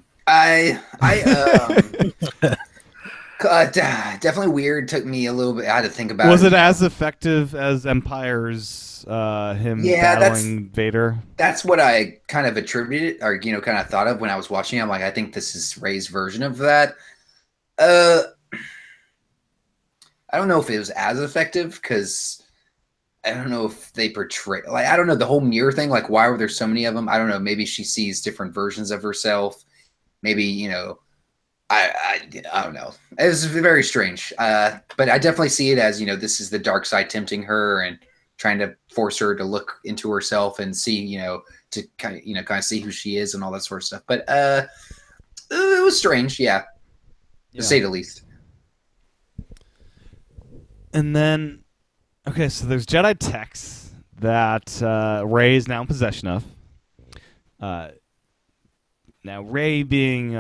Definitely weird. Took me a little bit. I had to think about. Was it as effective as Empire's him battling Vader? That's what I kind of attributed, or kind of thought of when I was watching. I'm like, I think this is Rey's version of that. I don't know if it was as effective because I don't know if they portray I don't know the whole mirror thing. Like, why were there so many of them? I don't know. Maybe she sees different versions of herself. Maybe I don't know. It was very strange. But I definitely see it as this is the dark side tempting her and trying to force her to look into herself and see to kind of see who she is and all that sort of stuff. But it was strange, to say the least. And then, okay, so there's Jedi texts that Rey is now in possession of. Now, Rey being...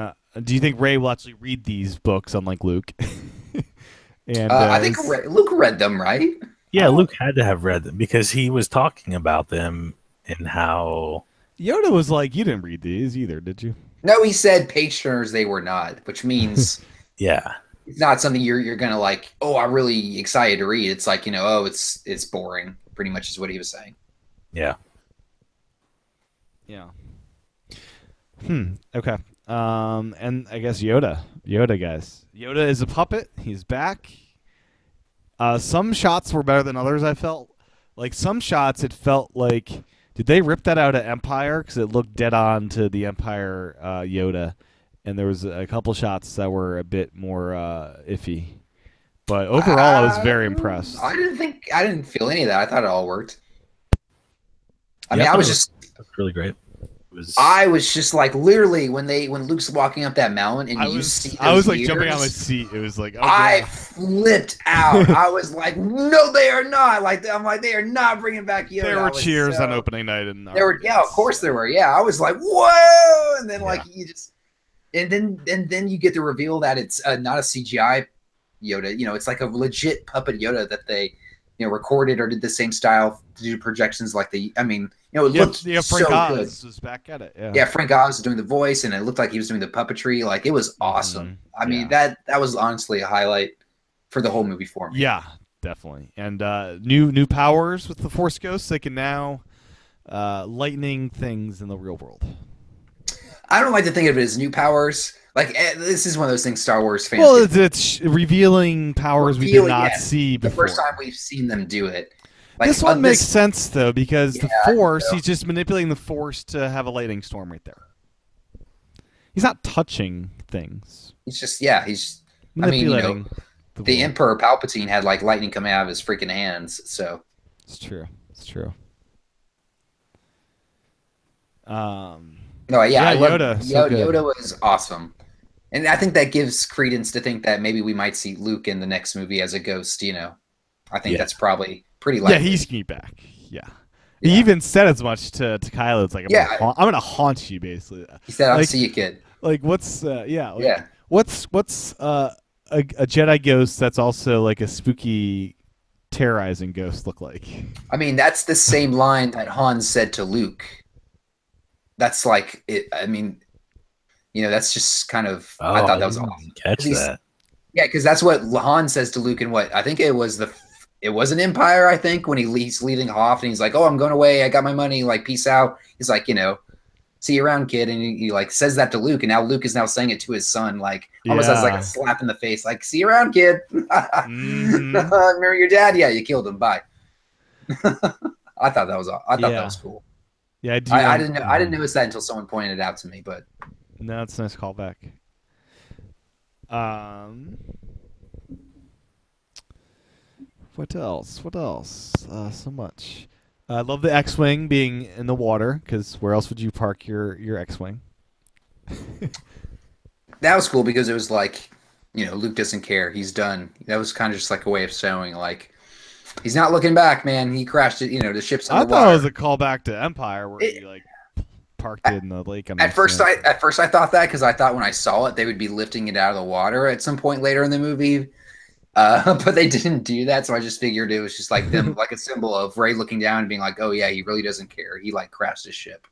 do you think Rey will actually read these books, unlike Luke? And I think Luke read them, right? Yeah, Luke had to have read them because he was talking about them and how... Yoda was like, you didn't read these either, did you? No, he said page turners they were not, which means... Yeah. It's not something you're gonna like. Oh, I'm really excited to read. It's like it's boring. Pretty much is what he was saying. Yeah. Yeah. Okay. And I guess Yoda, guys. Yoda is a puppet. He's back. Some shots were better than others. I felt like some shots. It felt like did they rip that out of Empire because it looked dead on to the Empire Yoda. And there was a couple shots that were a bit more iffy, but overall, I was very impressed. I didn't feel any of that. I thought it all worked. I mean, was really great. I was just like literally when Luke's walking up that mountain and I was like jumping on my seat. It was like I flipped out. I was like, no, they are not. I'm like, they are not bringing back Yoda. There were cheers on opening night, and there were. Yeah, of course there were. Yeah, I was like, whoa, and then you just. And then you get the reveal that it's not a CGI Yoda. It's like a legit puppet Yoda that they, recorded or did the same style to do projections like it looked Frank so Oz good. Was back at it. Yeah, Frank Oz was doing the voice, and it looked like he was doing the puppetry. Like, it was awesome. I mean, that was honestly a highlight for the whole movie for me. Yeah, definitely. And new powers with the Force Ghosts. They can now lightning things in the real world. I don't like to think of it as new powers. Like this is one of those things Star Wars fans. Well, it's revealing powers we did not see the before. first time we've seen them do it. Like, this one makes sense though, because the Force, so. he's just manipulating the Force to have a lightning storm right there. He's not touching things. He's just he's manipulating. The Emperor Palpatine had like lightning coming out of his freaking hands, so it's true. It's true. No, yeah, I love Yoda. So Yoda was awesome. And I think that gives credence to think that maybe we might see Luke in the next movie as a ghost, you know. I think that's probably pretty likely. Yeah, he's getting back. Yeah. He even said as much to Kylo. It's like, I'm gonna haunt you, basically. He said, I'll see you, kid. Like, what's what's a Jedi ghost that's also like a spooky, terrorizing ghost look like? I mean, that's the same line that Han said to Luke. That's like it. I mean, you know, that's just kind of. I thought that was awesome. Catch that. Yeah, because that's what Han says to Luke, and what I think it was an Empire. I think when he's leaving Hoth, and he's like, "Oh, I'm going away. I got my money. Like, peace out." He's like, you know, see you around, kid. And he like says that to Luke, and now Luke is now saying it to his son, like almost as like a slap in the face, like, "See you around, kid." Remember your dad? Yeah, you killed him. Bye. I thought that was cool. Yeah, I didn't know. I didn't notice that until someone pointed it out to me. But no, it's a nice callback. What else? So much. I love the X-wing being in the water, because where else would you park your X-wing? That was cool because it was like, you know, Luke doesn't care. He's done. That was kind of just like a way of showing like. He's not looking back, man. He crashed it. You know, the ship's in the water. I thought it was a callback to Empire, where he like parked it in the lake. At first I thought that, because I thought when I saw it, they would be lifting it out of the water at some point later in the movie. But they didn't do that, so I just figured it was just like them, like a symbol of Rey looking down and being like, "Oh yeah, he really doesn't care. He like crashed his ship."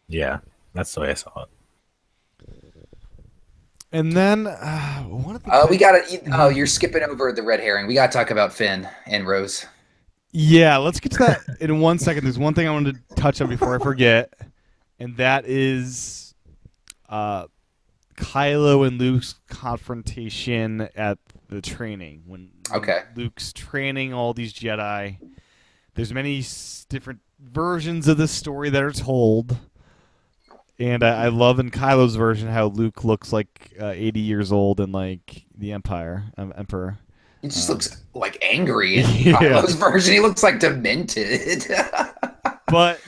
Yeah, that's the way I saw it. And then one of the we gotta. Oh, you're skipping over the red herring. We gotta talk about Finn and Rose. Yeah, let's get to that in 1 second. There's one thing I wanted to touch on before I forget, and that is Kylo and Luke's confrontation at the training when Luke's training all these Jedi. There's many different versions of this story that are told. And I love in Kylo's version how Luke looks like 80 years old in like the Emperor. He just looks like angry in Kylo's version. He looks like demented. But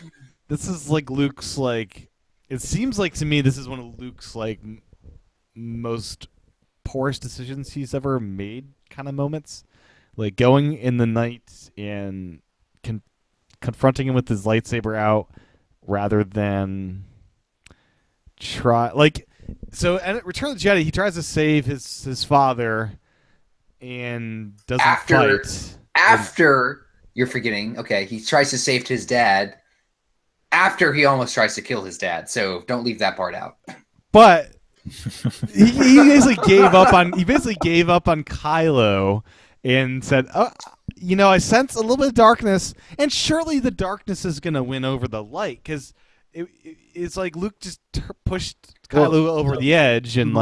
this is like Luke's like. It seems like to me this is one of Luke's like most poorest decisions he's ever made kind of moments, like going in the night and confronting him with his lightsaber out rather than. And Return of the Jedi, he tries to save his father and doesn't fight. After you're forgetting, he tries to save his dad after he almost tries to kill his dad. So don't leave that part out. But he basically gave up on Kylo and said, "Oh, you know, I sense a little bit of darkness, and surely the darkness is going to win over the light because." It's like Luke just pushed Kylo over the edge, and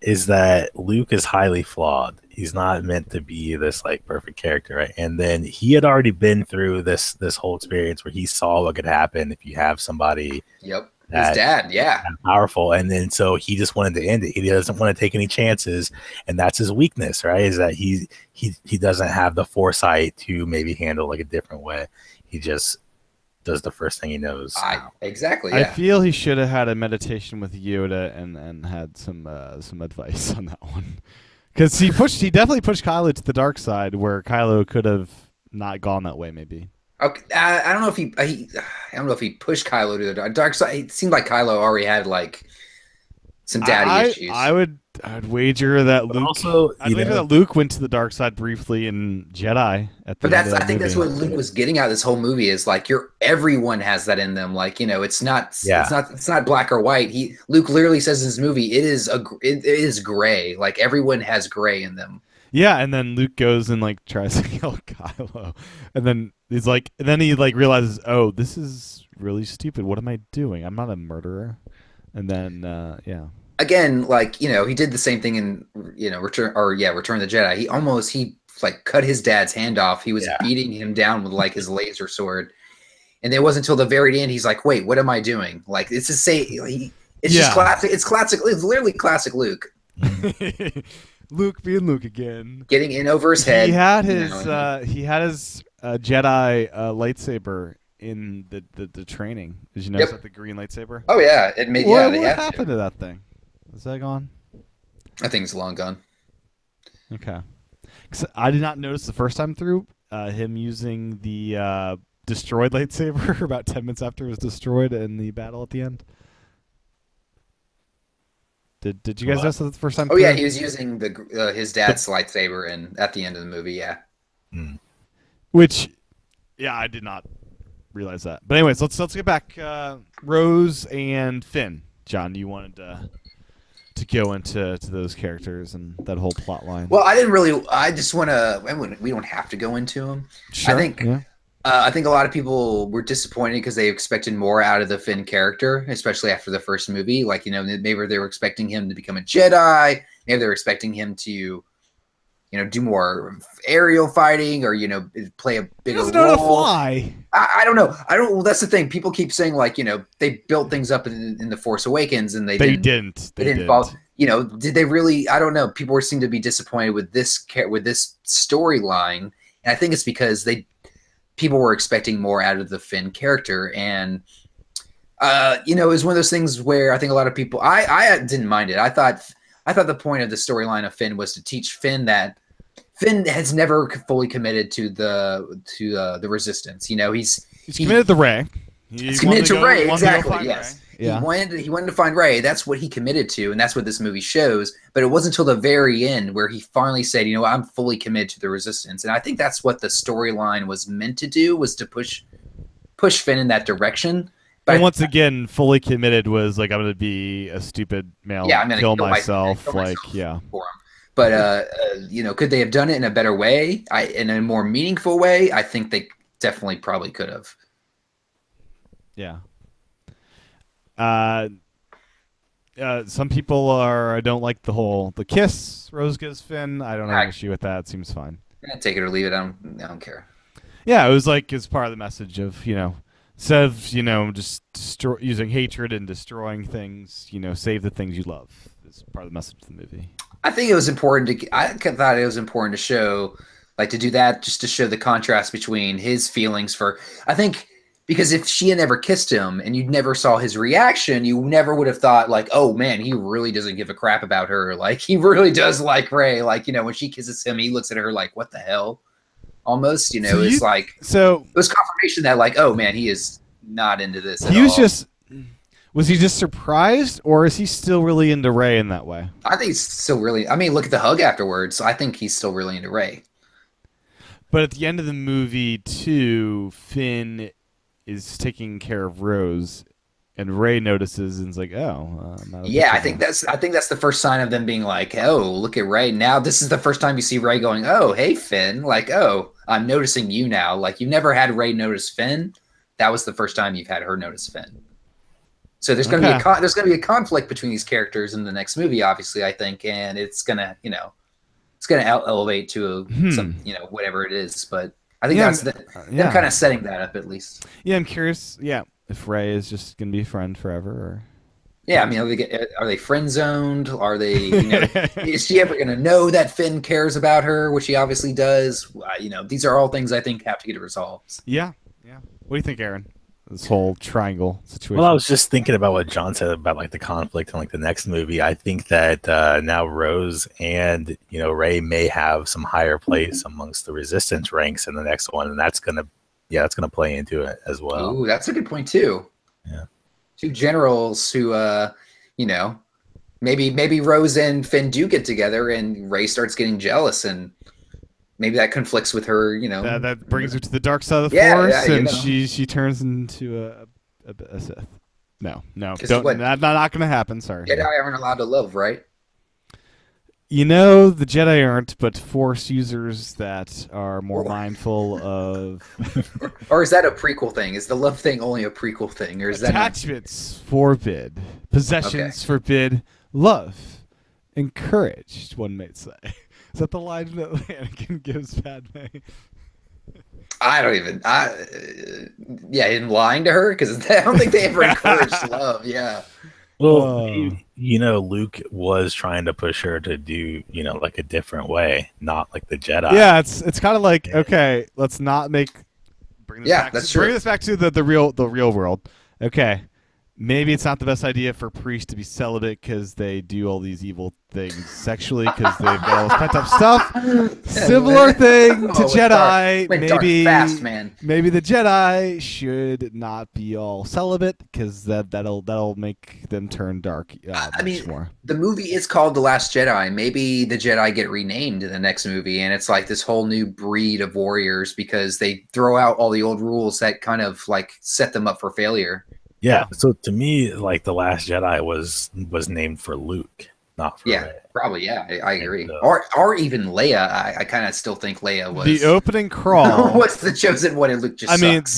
is that Luke is highly flawed. He's not meant to be this like perfect character, right? And then he had already been through this whole experience where he saw what could happen if you have somebody. Yep, his dad, powerful, and then so he just wanted to end it. He doesn't want to take any chances, and that's his weakness, right? Is that he doesn't have the foresight to maybe handle like a different way. He just does the first thing he knows. Exactly. Yeah. I feel he should have had a meditation with Yoda and had some advice on that one, because he definitely pushed Kylo to the dark side where Kylo could have not gone that way. Maybe. Okay, I don't know if he pushed Kylo to the dark side. It seemed like Kylo already had like some daddy issues. I'd wager that Luke. Luke went to the dark side briefly in Jedi. I think that's what Luke was getting at. This whole movie is like everyone has that in them. Like, you know, it's not black or white. Luke literally says in his movie, it is gray. Like everyone has gray in them. Yeah, and then Luke goes and like tries to kill Kylo, and then he's like, and then he like realizes, oh, this is really stupid. What am I doing? I'm not a murderer. And then, yeah, Again, like, he did the same thing in, Return of the Jedi. He like cut his dad's hand off. He was Yeah. beating him down with like his laser sword. And it wasn't until the very end he's like, "Wait, what am I doing?" Like it's just it's just classic. It's classic. It's literally classic Luke Luke being Luke again. getting in over his head. He had his Jedi lightsaber in the training. Did you notice that the green lightsaber? Oh yeah, What happened to that thing? Is that gone? I think it's long gone. Okay. 'Cause I did not notice the first time through him using the destroyed lightsaber about 10 minutes after it was destroyed in the battle at the end. Did you guys notice that the first time? Oh yeah, he was using his dad's lightsaber at the end of the movie. Yeah. Which, yeah, I did not realize that. But anyways, let's get back. Rose and Finn. John, you wanted to go into those characters and that whole plot line. Well, I didn't really. I just want to. We don't have to go into them. Sure. I think a lot of people were disappointed because they expected more out of the Finn character, especially after the first movie. Like, maybe they were expecting him to become a Jedi. Maybe they were expecting him to, do more aerial fighting or, play a bigger role. He doesn't know how to fly. I don't know. Well, that's the thing. People keep saying, like, they built things up in The Force Awakens and they didn't. They didn't follow. Did they really? I don't know. People seem to be disappointed with this storyline. And I think it's because people were expecting more out of the Finn character, and it was one of those things where I think a lot of people. I didn't mind it. I thought the point of the storyline of Finn was to teach Finn that Finn has never fully committed to the Resistance. He's committed to Rey. He's committed to Rey, exactly. Yes. Rey. Yeah. He wanted to find Rey. That's what he committed to, and that's what this movie shows. But it wasn't until the very end where he finally said, I'm fully committed to the Resistance. And I think that's what the storyline was meant to do, was to push Finn in that direction. But once again, fully committed was like, I'm going to be a stupid male, I'm going to kill myself. For him. But could they have done it in a better way? In a more meaningful way? I think they definitely probably could have. Yeah. Some people don't like the kiss Rose gives Finn. I don't have an issue with that. It seems fine. Yeah, take it or leave it. I don't care. Yeah, it was like it's part of the message of instead of just using hatred and destroying things, save the things you love. It's part of the message of the movie. I think it was important I thought it was important to show, like, to do that, just to show the contrast between his feelings for. I think. Because if she had never kissed him and you never saw his reaction, you never would have thought, like, oh, man, he really doesn't give a crap about her. Like, he really does like Rey. Like, when she kisses him, he looks at her like, what the hell? Almost, it's like... So it was confirmation that, like, oh, man, he is not into this at all. Was he just surprised, or is he still really into Rey in that way? I think he's still really... I mean, look at the hug afterwards. So I think he's still really into Rey. But at the end of the movie, too, Finn is taking care of Rose, and Rey notices and is like, "Oh, I think that's the first sign of them being like, oh, look at Rey." Now this is the first time you see Rey going, "Oh, hey Finn," like, "Oh, I'm noticing you now." Like, you've never had Rey notice Finn. That was the first time you've had her notice Finn. So there's going to be a conflict between these characters in the next movie, obviously. I think, and it's gonna elevate to some whatever it is, but. I think that's them kind of setting that up, at least. Yeah, I'm curious. Yeah, if Rey is just gonna be a friend forever, or yeah, I mean, are they friend zoned? Are they? Is she ever gonna know that Finn cares about her, which he obviously does? These are all things I think have to get resolved. Yeah. What do you think, Aaron? This whole triangle situation. Well, I was just thinking about what John said about like the conflict in like the next movie. I think that now Rose and Rey may have some higher place amongst the Resistance ranks in the next one, and that's gonna play into it as well. Ooh, that's a good point too. Yeah, two generals who maybe Rose and Finn do get together, and Rey starts getting jealous, and maybe that conflicts with her, that brings her to the dark side of the Force, and she turns into a Sith. No, not going to happen. Sorry. Jedi aren't allowed to love, right? You know, the Jedi aren't, but Force users that are more Or- mindful of Or is that a prequel thing? Is the love thing only a prequel thing, or is that not? attachments forbid, Okay. possessions forbid, love encouraged, one might say. Is that the line that Anakin gives Padme? I don't even. Yeah, in lying to her because I don't think they ever encouraged love. Yeah. Well, Oh. Luke was trying to push her to do, like a different way, not like the Jedi. Yeah, it's kind of like, okay, let's not bring this Yeah, back. that's true. Bring this back to the real world. Okay, maybe it's not the best idea for priests to be celibate because they do all these evil things sexually because they've got all this pent up stuff. Similar thing to Oh, Jedi. went dark Maybe fast, man. maybe the Jedi should not be all celibate because that'll make them turn dark. I mean, much more. the movie is called The Last Jedi. Maybe the Jedi get renamed in the next movie, and it's like this whole new breed of warriors because they throw out all the old rules that kind of like set them up for failure. Yeah. So to me, like the Last Jedi was named for Luke, not for Yeah, Rey. probably. Yeah, I agree. And, Or even Leia. I kind of still think Leia was The opening crawl. was the chosen one, and Luke just. I mean, sucks.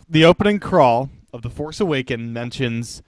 the opening crawl of The Force Awakens mentions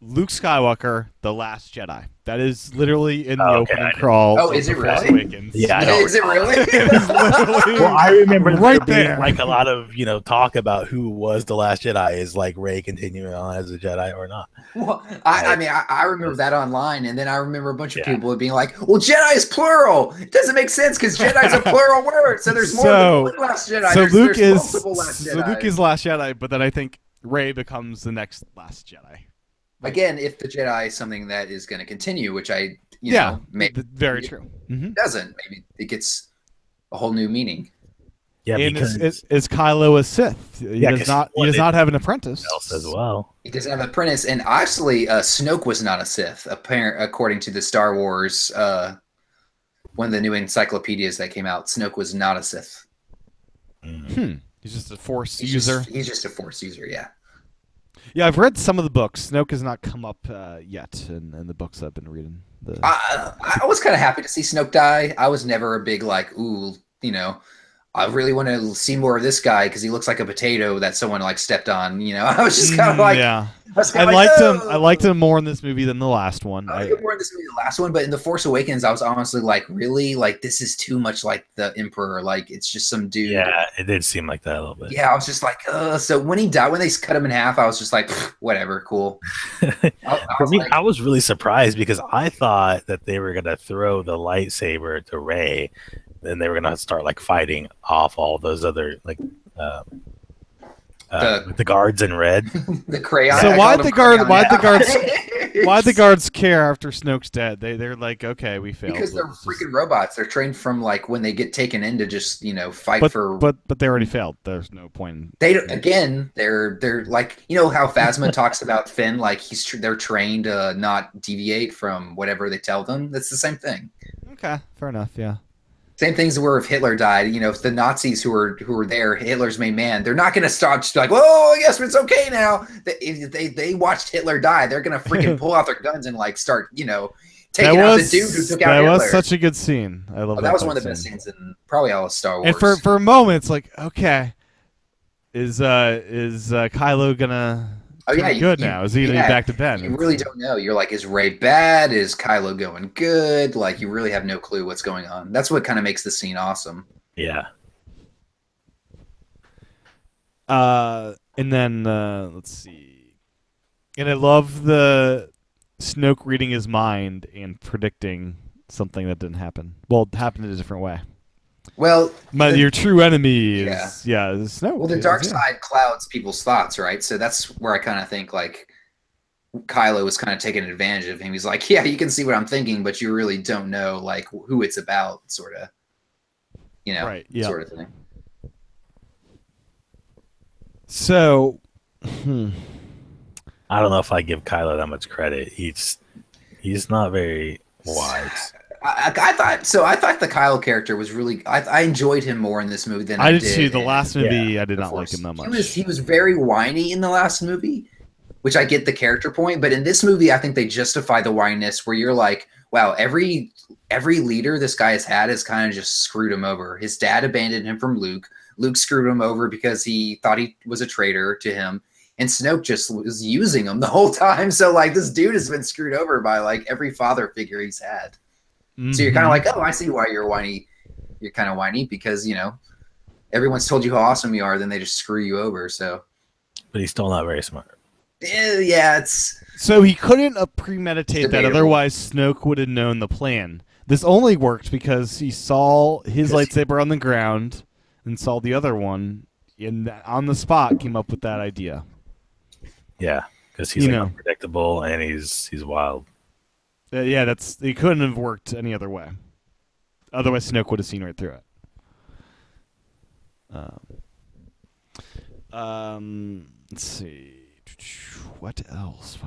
Luke Skywalker, the Last Jedi. That is literally in the opening crawl. Oh, of is The it Force really? Awakens. Yeah, I don't Is it really? It is literally Well, I remember right there being there. like a lot of talk about who was the Last Jedi. Is like Rey continuing on as a Jedi or not? Well, I mean, I remember that online, and then I remember a bunch of Yeah. people being like, "Well, Jedi is plural. It doesn't make sense because Jedi is a plural word, so there's more So- than one Last Jedi. So there's Luke multiple Last is Jedi. Luke is Last Jedi, but then I think Rey becomes the next Last Jedi. Again, if the Jedi is something that is going to continue, which I, you Yeah, know, maybe very it true. Mm-hmm. doesn't. Maybe it gets a whole new meaning. Yeah, And because is Kylo a Sith? He Yeah, does 'cause not. he He does wanted not have an apprentice. else as well. He doesn't have an apprentice, and actually, Snoke was not a Sith, according to the Star Wars. One of the new encyclopedias that came out, Snoke was not a Sith. He's just a Force He's user. he's just a Force user. Yeah. Yeah, I've read some of the books. Snoke has not come up yet in the books I've been reading. I was kind of happy to see Snoke die. I was never a big like, ooh, you know, I really want to see more of this guy because he looks like a potato that someone like stepped on. You know, I was just kind of like, yeah. I liked him. "Oh." I liked him more in this movie than the last one. I liked him more in this movie than the last one, but in The Force Awakens, I was honestly like, really, like this is too much like the Emperor. Like it's just some dude. Yeah, it did seem like that a little bit. Yeah, I was just like, so when he died, when they cut him in half, I was just like, whatever, cool. I For was me, like, I was really surprised because I thought that they were gonna throw the lightsaber to Rey, then they were gonna start like fighting off all those other like the guards in red. the crayon. So I why'd called the him guard? Why'd the crayon. guards? Why'd the guards care after Snoke's dead? They're like, okay, we failed. Because they're Let's just- freaking robots. They're trained from like when they get taken in to just fight But, for. but they already failed. There's no point. They don't, again, they're like how Phasma talks about Finn, like they're trained to not deviate from whatever they tell them. That's the same thing. Okay, fair enough. Yeah. Same things where if Hitler died, if the Nazis who were there, Hitler's main man, they're not going to stop just be like, "Whoa, I guess it's okay now." They watched Hitler die. They're going to freaking pull out their guns and like start taking out the dude who took out Hitler. That was such a good scene. I love that was one of the best scenes in probably all of Star Wars. And for a moment, it's like, okay, is Kylo gonna turn good now? Is he gonna be back to Ben? You really don't know. You're like, is Rey bad? Is Kylo going good? Like, you really have no clue what's going on. That's what kind of makes the scene awesome. Yeah. And then let's see. And I love the Snoke reading his mind and predicting something that didn't happen. Well, it happened in a different way. Well, Your true enemy is Snoke. Well, the dark side clouds people's thoughts, right? So that's where I kind of think like Kylo was kind of taking advantage of him. He's like, yeah, you can see what I'm thinking, but you really don't know like who it's about, sort of, right? Yeah, sort of thing. So, I don't know if I give Kylo that much credit. He's not very wise. I thought the Kyle character was really. I enjoyed him more in this movie than I I did did too. The in last movie, yeah, I did The not like Force. him that much. He was very whiny in the last movie, which I get the character point, but in this movie, I think they justify the whininess where you're like, wow, every leader this guy has had has kind of just screwed him over. His dad abandoned him from Luke. Luke screwed him over because he thought he was a traitor to him. And Snoke just was using him the whole time. So like this dude has been screwed over by like every father figure he's had. Mm-hmm. So you're kind of like, oh, I see why you're whiny. You're kind of whiny because, you know, everyone's told you how awesome you are, then they just screw you over. So, but he's still not very smart. Yeah, it's so he couldn't have premeditated that. Otherwise, Snoke would have known the plan. This only worked because he saw his lightsaber on the ground and saw the other one, and on the spot came up with that idea. Yeah, because he's unpredictable and he's wild. Yeah, it couldn't have worked any other way. Otherwise, Snoke would have seen right through it. Let's see. What else?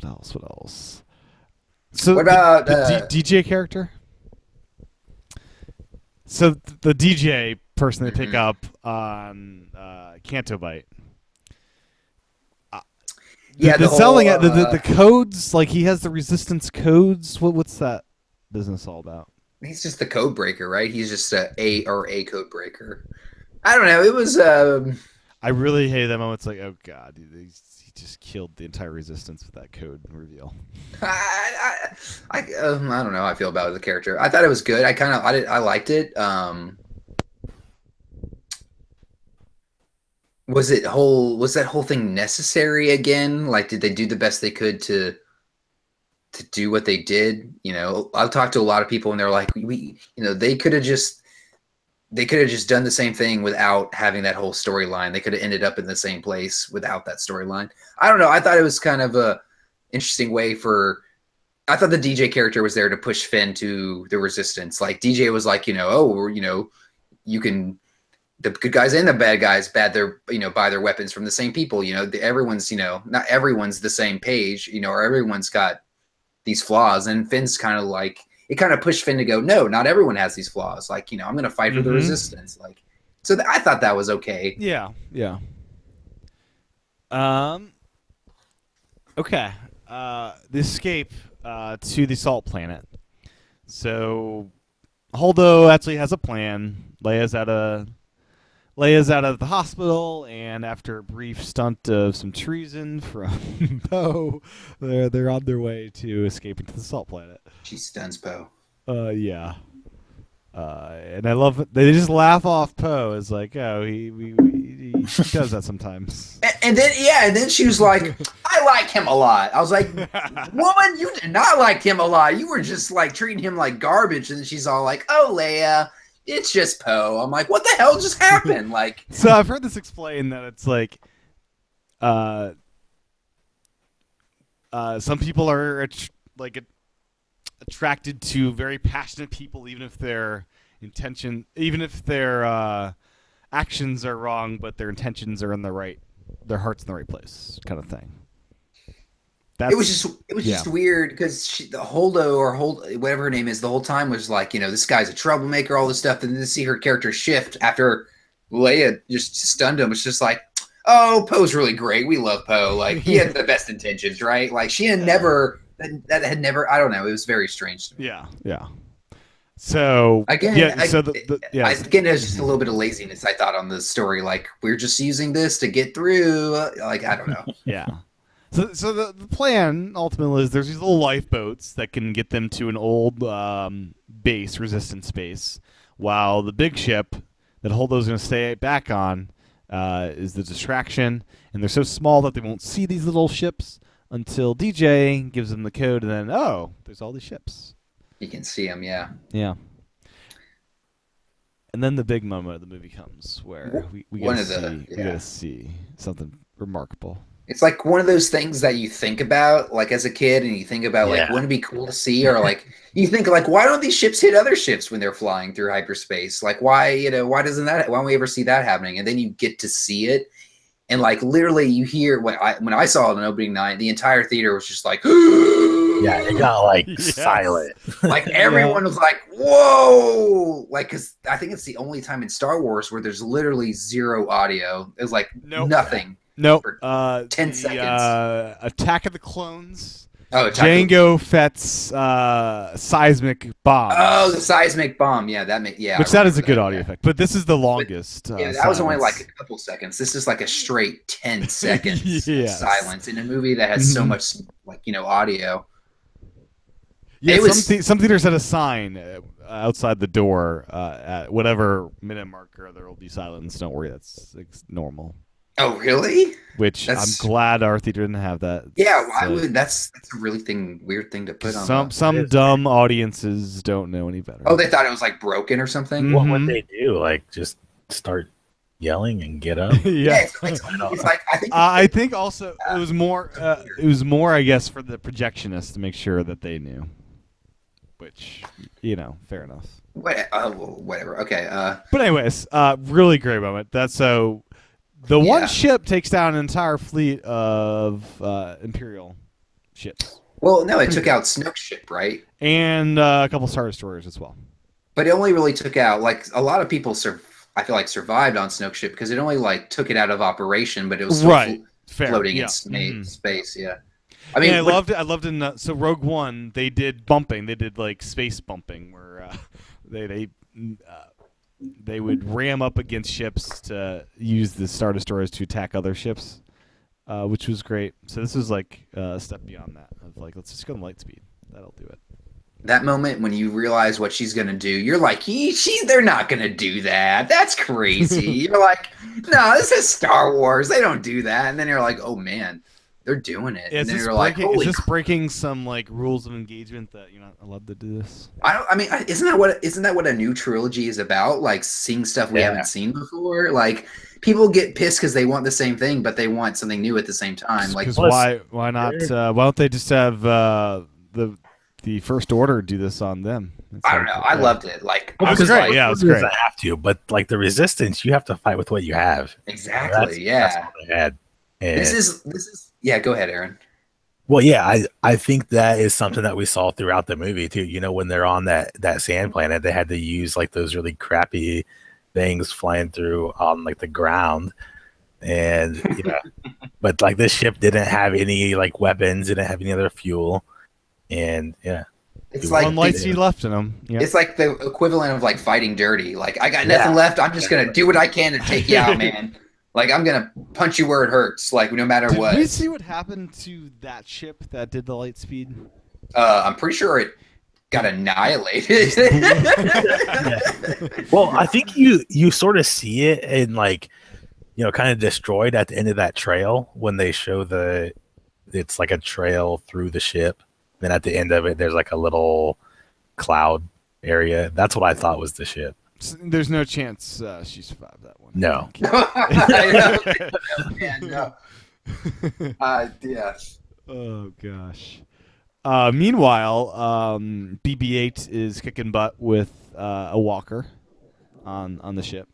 So what about the DJ character? So the DJ person they pick up on Canto Bight. Yeah, the selling it. The codes, like he has the resistance codes. What's that business all about? He's just the code breaker, right? He's just a code breaker. I don't know. It was. I really hate that moment. It's like, oh god, he just killed the entire resistance with that code reveal. I don't know how I feel about the character. I thought it was good. I liked it. Was that whole thing necessary again? Like, did they do the best they could to do what they did? You know, I've talked to a lot of people and they're like, they could have just done the same thing without having that whole storyline. They could have ended up in the same place without that storyline. I don't know. I thought it was kind of a interesting way I thought the DJ character was there to push Finn to the resistance. Like DJ was like, you can, the good guys and the bad guys buy their weapons from the same people. Everyone's, not everyone's the same page, or everyone's got these flaws. And Finn's kind of like, it kind of pushed Finn to go, no, not everyone has these flaws. Like, I'm going to fight for the resistance. Like, so I thought that was okay. Yeah. Yeah. Okay. The escape to the salt planet. So Holdo actually has a plan. Leia's out of the hospital, and after a brief stunt of some treason from Poe, they're on their way to escaping to the salt planet. She stuns Poe. Yeah. And I love it. They just laugh off Poe. It's like, oh, he does that sometimes. And then she was like, I like him a lot. I was like, woman, you did not like him a lot. You were just like treating him like garbage. And then she's all like, oh, Leia, it's just Poe. I'm like, what the hell just happened? Like, so I've heard this explained that it's like, some people are attracted to very passionate people, even if their actions are wrong, but their intentions are their heart's in the right place, kind of thing. It was just weird because the Holdo whatever her name is, the whole time was like, this guy's a troublemaker, all this stuff, and then to see her character shift after Leia just stunned him, it's just like, oh, Poe's really great. We love Poe. Like, he had the best intentions, right? Like, she had never. That had never. I don't know. It was very strange to me. Yeah. So again, again, there's just a little bit of laziness, I thought, on the story. Like, we're just using this to get through. Like, I don't know. Yeah. So the plan ultimately is there's these little lifeboats that can get them to an old resistance base, while the big ship that Holdo's going to stay back on is the distraction, and they're so small that they won't see these little ships until DJ gives them the code, and then, there's all these ships. You can see them, yeah. Yeah. And then the big moment of the movie comes, where we get to see something remarkable. It's like one of those things that you think about, like, as a kid, and you think about, like, wouldn't it be cool to see? Or, like, you think, like, why don't these ships hit other ships when they're flying through hyperspace? Like, why don't we ever see that happening? And then you get to see it. And like literally, you hear when I saw it on opening night, the entire theater was just like, yeah, it got like silent. Like everyone was like, "Whoa!" Like, because I think it's the only time in Star Wars where there's literally zero audio. It was like nothing. Nope. 10 seconds. Attack of the Clones Oh, Jango Fett's seismic bombs. Oh, the seismic bomb. Yeah, yeah. Which that is a good audio effect, but this is the longest. Yeah, that was only like a couple seconds. This is like a straight 10 seconds of silence in a movie that has so much audio. Yeah, some theaters had a sign outside the door at whatever minute marker there will be silence. Don't worry, that's normal. Oh, really? Which I'm glad our theater didn't have that. Yeah, why would that's a really weird thing to put on. Some dumb audiences don't know any better. Oh, they thought it was like broken or something. Mm-hmm. What would they do? Like just start yelling and get up? Yeah, it's like I think also it was more. I guess, for the projectionists to make sure that they knew. Which, fair enough. Whatever. Okay. But anyways, really great moment. That's so. The one ship takes down an entire fleet of Imperial ships. Well, no, it took out Snoke's ship, right? And a couple Star Destroyers as well. But it only really took out, like, a lot of people, I feel like, survived on Snoke's ship because it only, like, took it out of operation, but it was still floating in space, yeah. I mean, I loved in so Rogue One, they did bumping. They did, like, space bumping where they would ram up against ships to use the Star Destroyers to attack other ships, which was great. So this was like a step beyond that of like, let's just go to light speed. That'll do it. That moment when you realize what she's gonna do, you're like, they're not gonna do that. That's crazy. You're like, no, this is Star Wars. They don't do that. And then you're like, oh man, they're doing it. And then you're like, is this breaking some like rules of engagement that you're not allowed to do this? Isn't that what a new trilogy is about? Like seeing stuff we haven't seen before. Like people get pissed because they want the same thing, but they want something new at the same time. Like, why not? Why don't they just have the First Order do this on them? I don't know. I loved it. Like, it was great. Yeah, it was great. I have to, but like the Resistance, you have to fight with what you have. Exactly. That's what I had. And this is. Yeah, go ahead, Aaron. Well, yeah, I think that is something that we saw throughout the movie too. When they're on that sand planet, they had to use like those really crappy things flying through on like the ground, and but like this ship didn't have any like weapons, didn't have any other fuel, and it's like one light speed left in them. Yep. It's like the equivalent of like fighting dirty. Like I got nothing left. I'm just gonna do what I can to take you out, man. Like, I'm going to punch you where it hurts, like, no matter what. Did we see what happened to that ship that did the light speed? I'm pretty sure it got annihilated. Well, I think you sort of see it in, like, kind of destroyed at the end of that trail when they show it's like a trail through the ship. Then at the end of it, there's, like, a little cloud area. That's what I thought was the ship. There's no chance she survived that one. No. No. Yeah. Oh gosh. Meanwhile, BB-8 is kicking butt with a walker on the ship.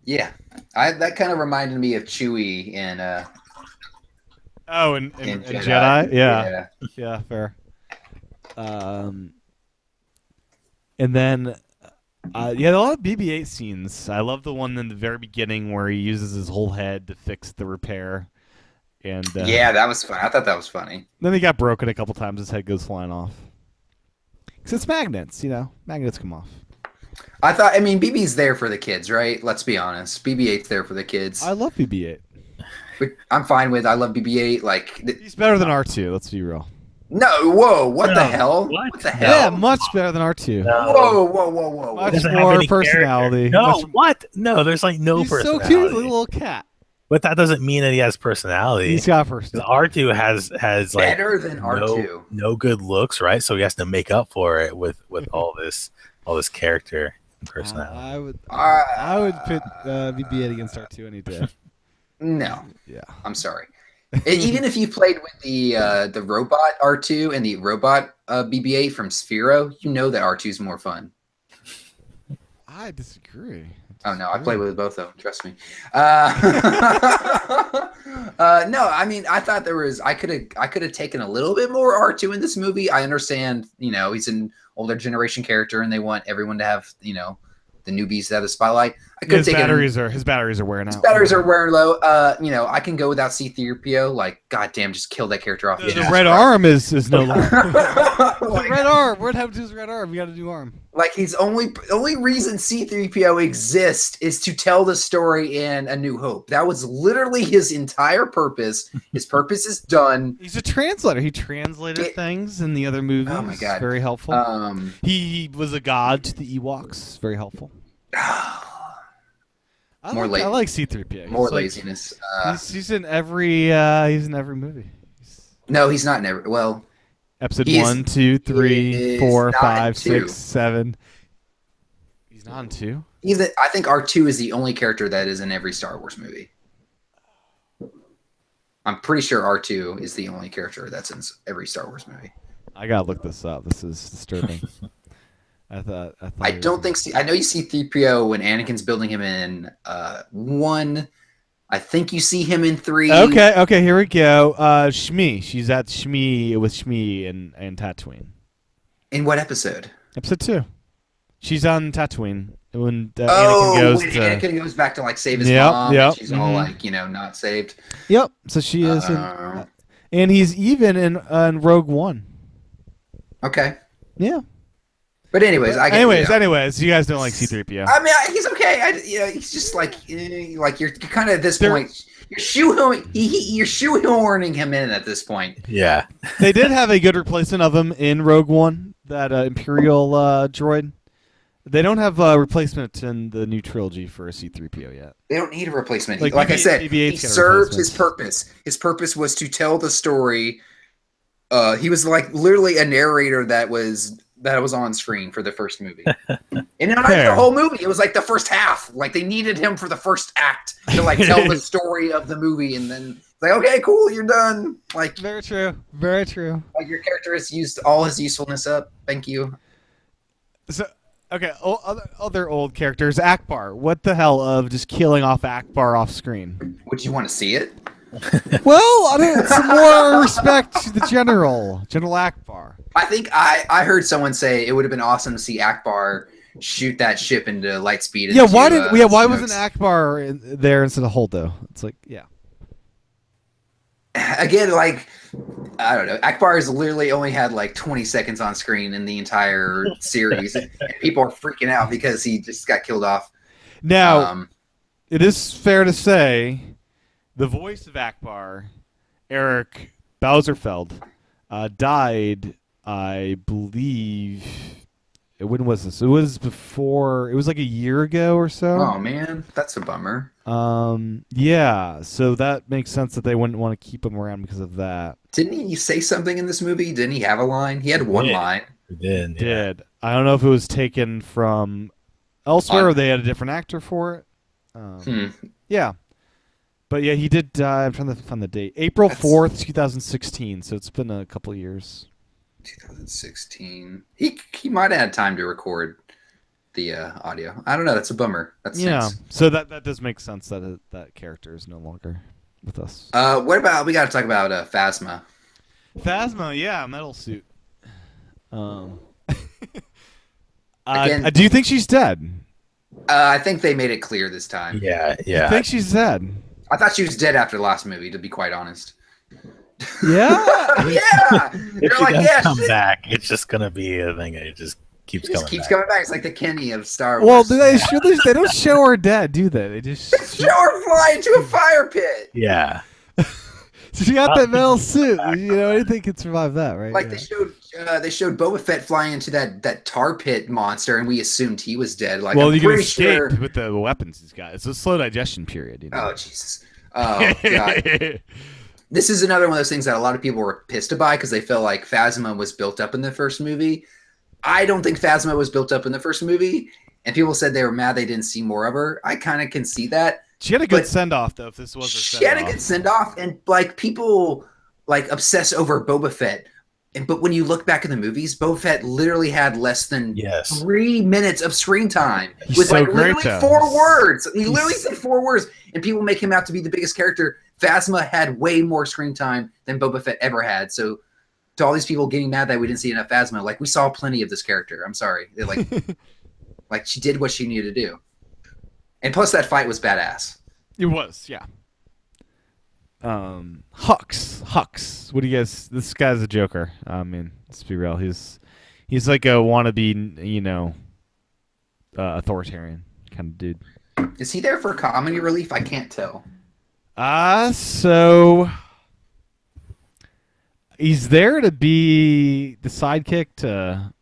Yeah, that kind of reminded me of Chewie in. In Jedi. Yeah, fair. And then. A lot of BB-8 scenes. I love the one in the very beginning where he uses his whole head to fix the repair. And yeah, that was fun. I thought that was funny. Then he got broken a couple times. His head goes flying off. Because it's magnets, Magnets come off. BB's there for the kids, right? Let's be honest. BB-8's there for the kids. I love BB-8. I'm fine with. I love BB-8. Like he's better than R2. Let's be real. No, whoa! What the hell? What the hell? Yeah, much better than R2. No. Whoa! Much more personality. What? No, there's like no personality. He's so cute, little cat. But that doesn't mean that he has personality. He's got personality. R2 has like better than R2. No good looks, right? So he has to make up for it with all this character and personality. I would put BB-8 against R2 any day. No. Yeah. I'm sorry. Even if you played with the robot R2 and the robot BB-8 from Sphero, you know that R2 is more fun. I disagree. Oh no, I played with both of them. Trust me. No, I thought there was. I could have taken a little bit more R2 in this movie. I understand, he's an older generation character, and they want everyone to have, the newbies out of the spotlight. I could His take batteries are wearing his out. batteries are wearing low. I can go without C-3PO. Like, goddamn, just kill that character off. The red arm is no longer. The Like, red arm. What happened to his red arm? You got a new arm. like he's only reason C-3PO exists is to tell the story in A New Hope. That was literally his entire purpose. His purpose is done. He's a translator. He translated things in the other movies. Oh my God. Very helpful. He was a god to the Ewoks. Very helpful. I like C-3PO. More laziness. He's in every movie. No, he's not in every. Well, episode 1, 2, 3, 4, 5, 2. 6, 7. He's not in 2. I think R2 is the only character that is in every Star Wars movie. I'm pretty sure R2 is the only character that's in every Star Wars movie. I gotta look this up. This is disturbing. I don't think. I know you see C-3PO when Anakin's building him in 1. I think you see him in 3. Okay, here we go. Shmi. She's at Shmi with Shmi and Tatooine. In what episode? Episode 2. She's on Tatooine when Anakin goes back to like save his mom. Yep. And she's all like, not saved. Yep. So she is, and he's even in Rogue One. Okay. Yeah. But anyways, you guys don't like C-3PO. I mean, he's okay. He's just like you're kind of at this point. You're shoehorning him in at this point. Yeah. They did have a good replacement of him in Rogue One, that Imperial droid. They don't have a replacement in the new trilogy for a C-3PO yet. They don't need a replacement. Like I said, he served his replacement. purpose. His purpose was to tell the story. He was like literally a narrator that was on screen for the first movie. And not the whole movie. It was like the first half. Like they needed him for the first act to like tell the story of the movie, and then it's like, okay, cool, you're done. Like very true. Very true. Like your character has used all his usefulness up. Thank you. So okay, other old characters. Akbar. What the hell of just killing off Akbar off screen? Would you want to see it? Well, some more respect to the General Akbar. I think I heard someone say it would have been awesome to see Akbar shoot that ship into light speed. Yeah, why wasn't Akbar there instead of Holdo? It's like, yeah. Again, like, I don't know. Akbar has literally only had like 20 seconds on screen in the entire series, and people are freaking out because he just got killed off. Now, it is fair to say the voice of Akbar, Eric Bauserfeld, died, I believe. When was this? It was before. It was like a year ago or so. Oh man, that's a bummer. Yeah. So that makes sense that they wouldn't want to keep him around because of that. Didn't he say something in this movie? Didn't he have a line? He had one line. He did. Did. I don't know if it was taken from elsewhere or they had a different actor for it. Yeah. But yeah, he did die. I'm trying to find the date. April 4th, 2016. So it's been a couple of years. 2016. He might have had time to record the audio. I don't know. That's a bummer. That's So that does make sense that that character is no longer with us. What about we got to talk about Phasma? Phasma, yeah, metal suit. Again, do you think she's dead? I think they made it clear this time. Yeah. I think she's dead. I thought she was dead after the last movie, to be quite honest. Yeah. Yeah. If she does come back, it's just gonna be a thing. It just keeps coming back. It's like the Kenny of Star Wars. Well, they don't show her dead, do they? They just show her fly into a fire pit. Yeah. So she got that metal suit. Anything can survive that, right? Like they showed Boba Fett flying into that tar pit monster, and we assumed he was dead. Like, well, you can escape with the weapons he's got. It's a slow digestion period. Oh Jesus! Oh God! This is another one of those things that a lot of people were pissed by because they felt like Phasma was built up in the first movie. I don't think Phasma was built up in the first movie, and people said they were mad they didn't see more of her. I kind of can see that. She had a good send off though. If this was her send-off. She had a good send off, and like people like obsess over Boba Fett. But when you look back at the movies, Boba Fett literally had less than 3 minutes of screen time with like literally 4 words. He literally said 4 words, and people make him out to be the biggest character. Phasma had way more screen time than Boba Fett ever had. So to all these people getting mad that we didn't see enough Phasma, like we saw plenty of this character. I'm sorry. They're like, Like she did what she needed to do. And plus that fight was badass. It was, yeah. Hux. What do you guys? This guy's a joker. I mean, let's be real. He's like a wannabe, authoritarian kind of dude. Is he there for comedy relief? I can't tell. So he's there to be the sidekick to,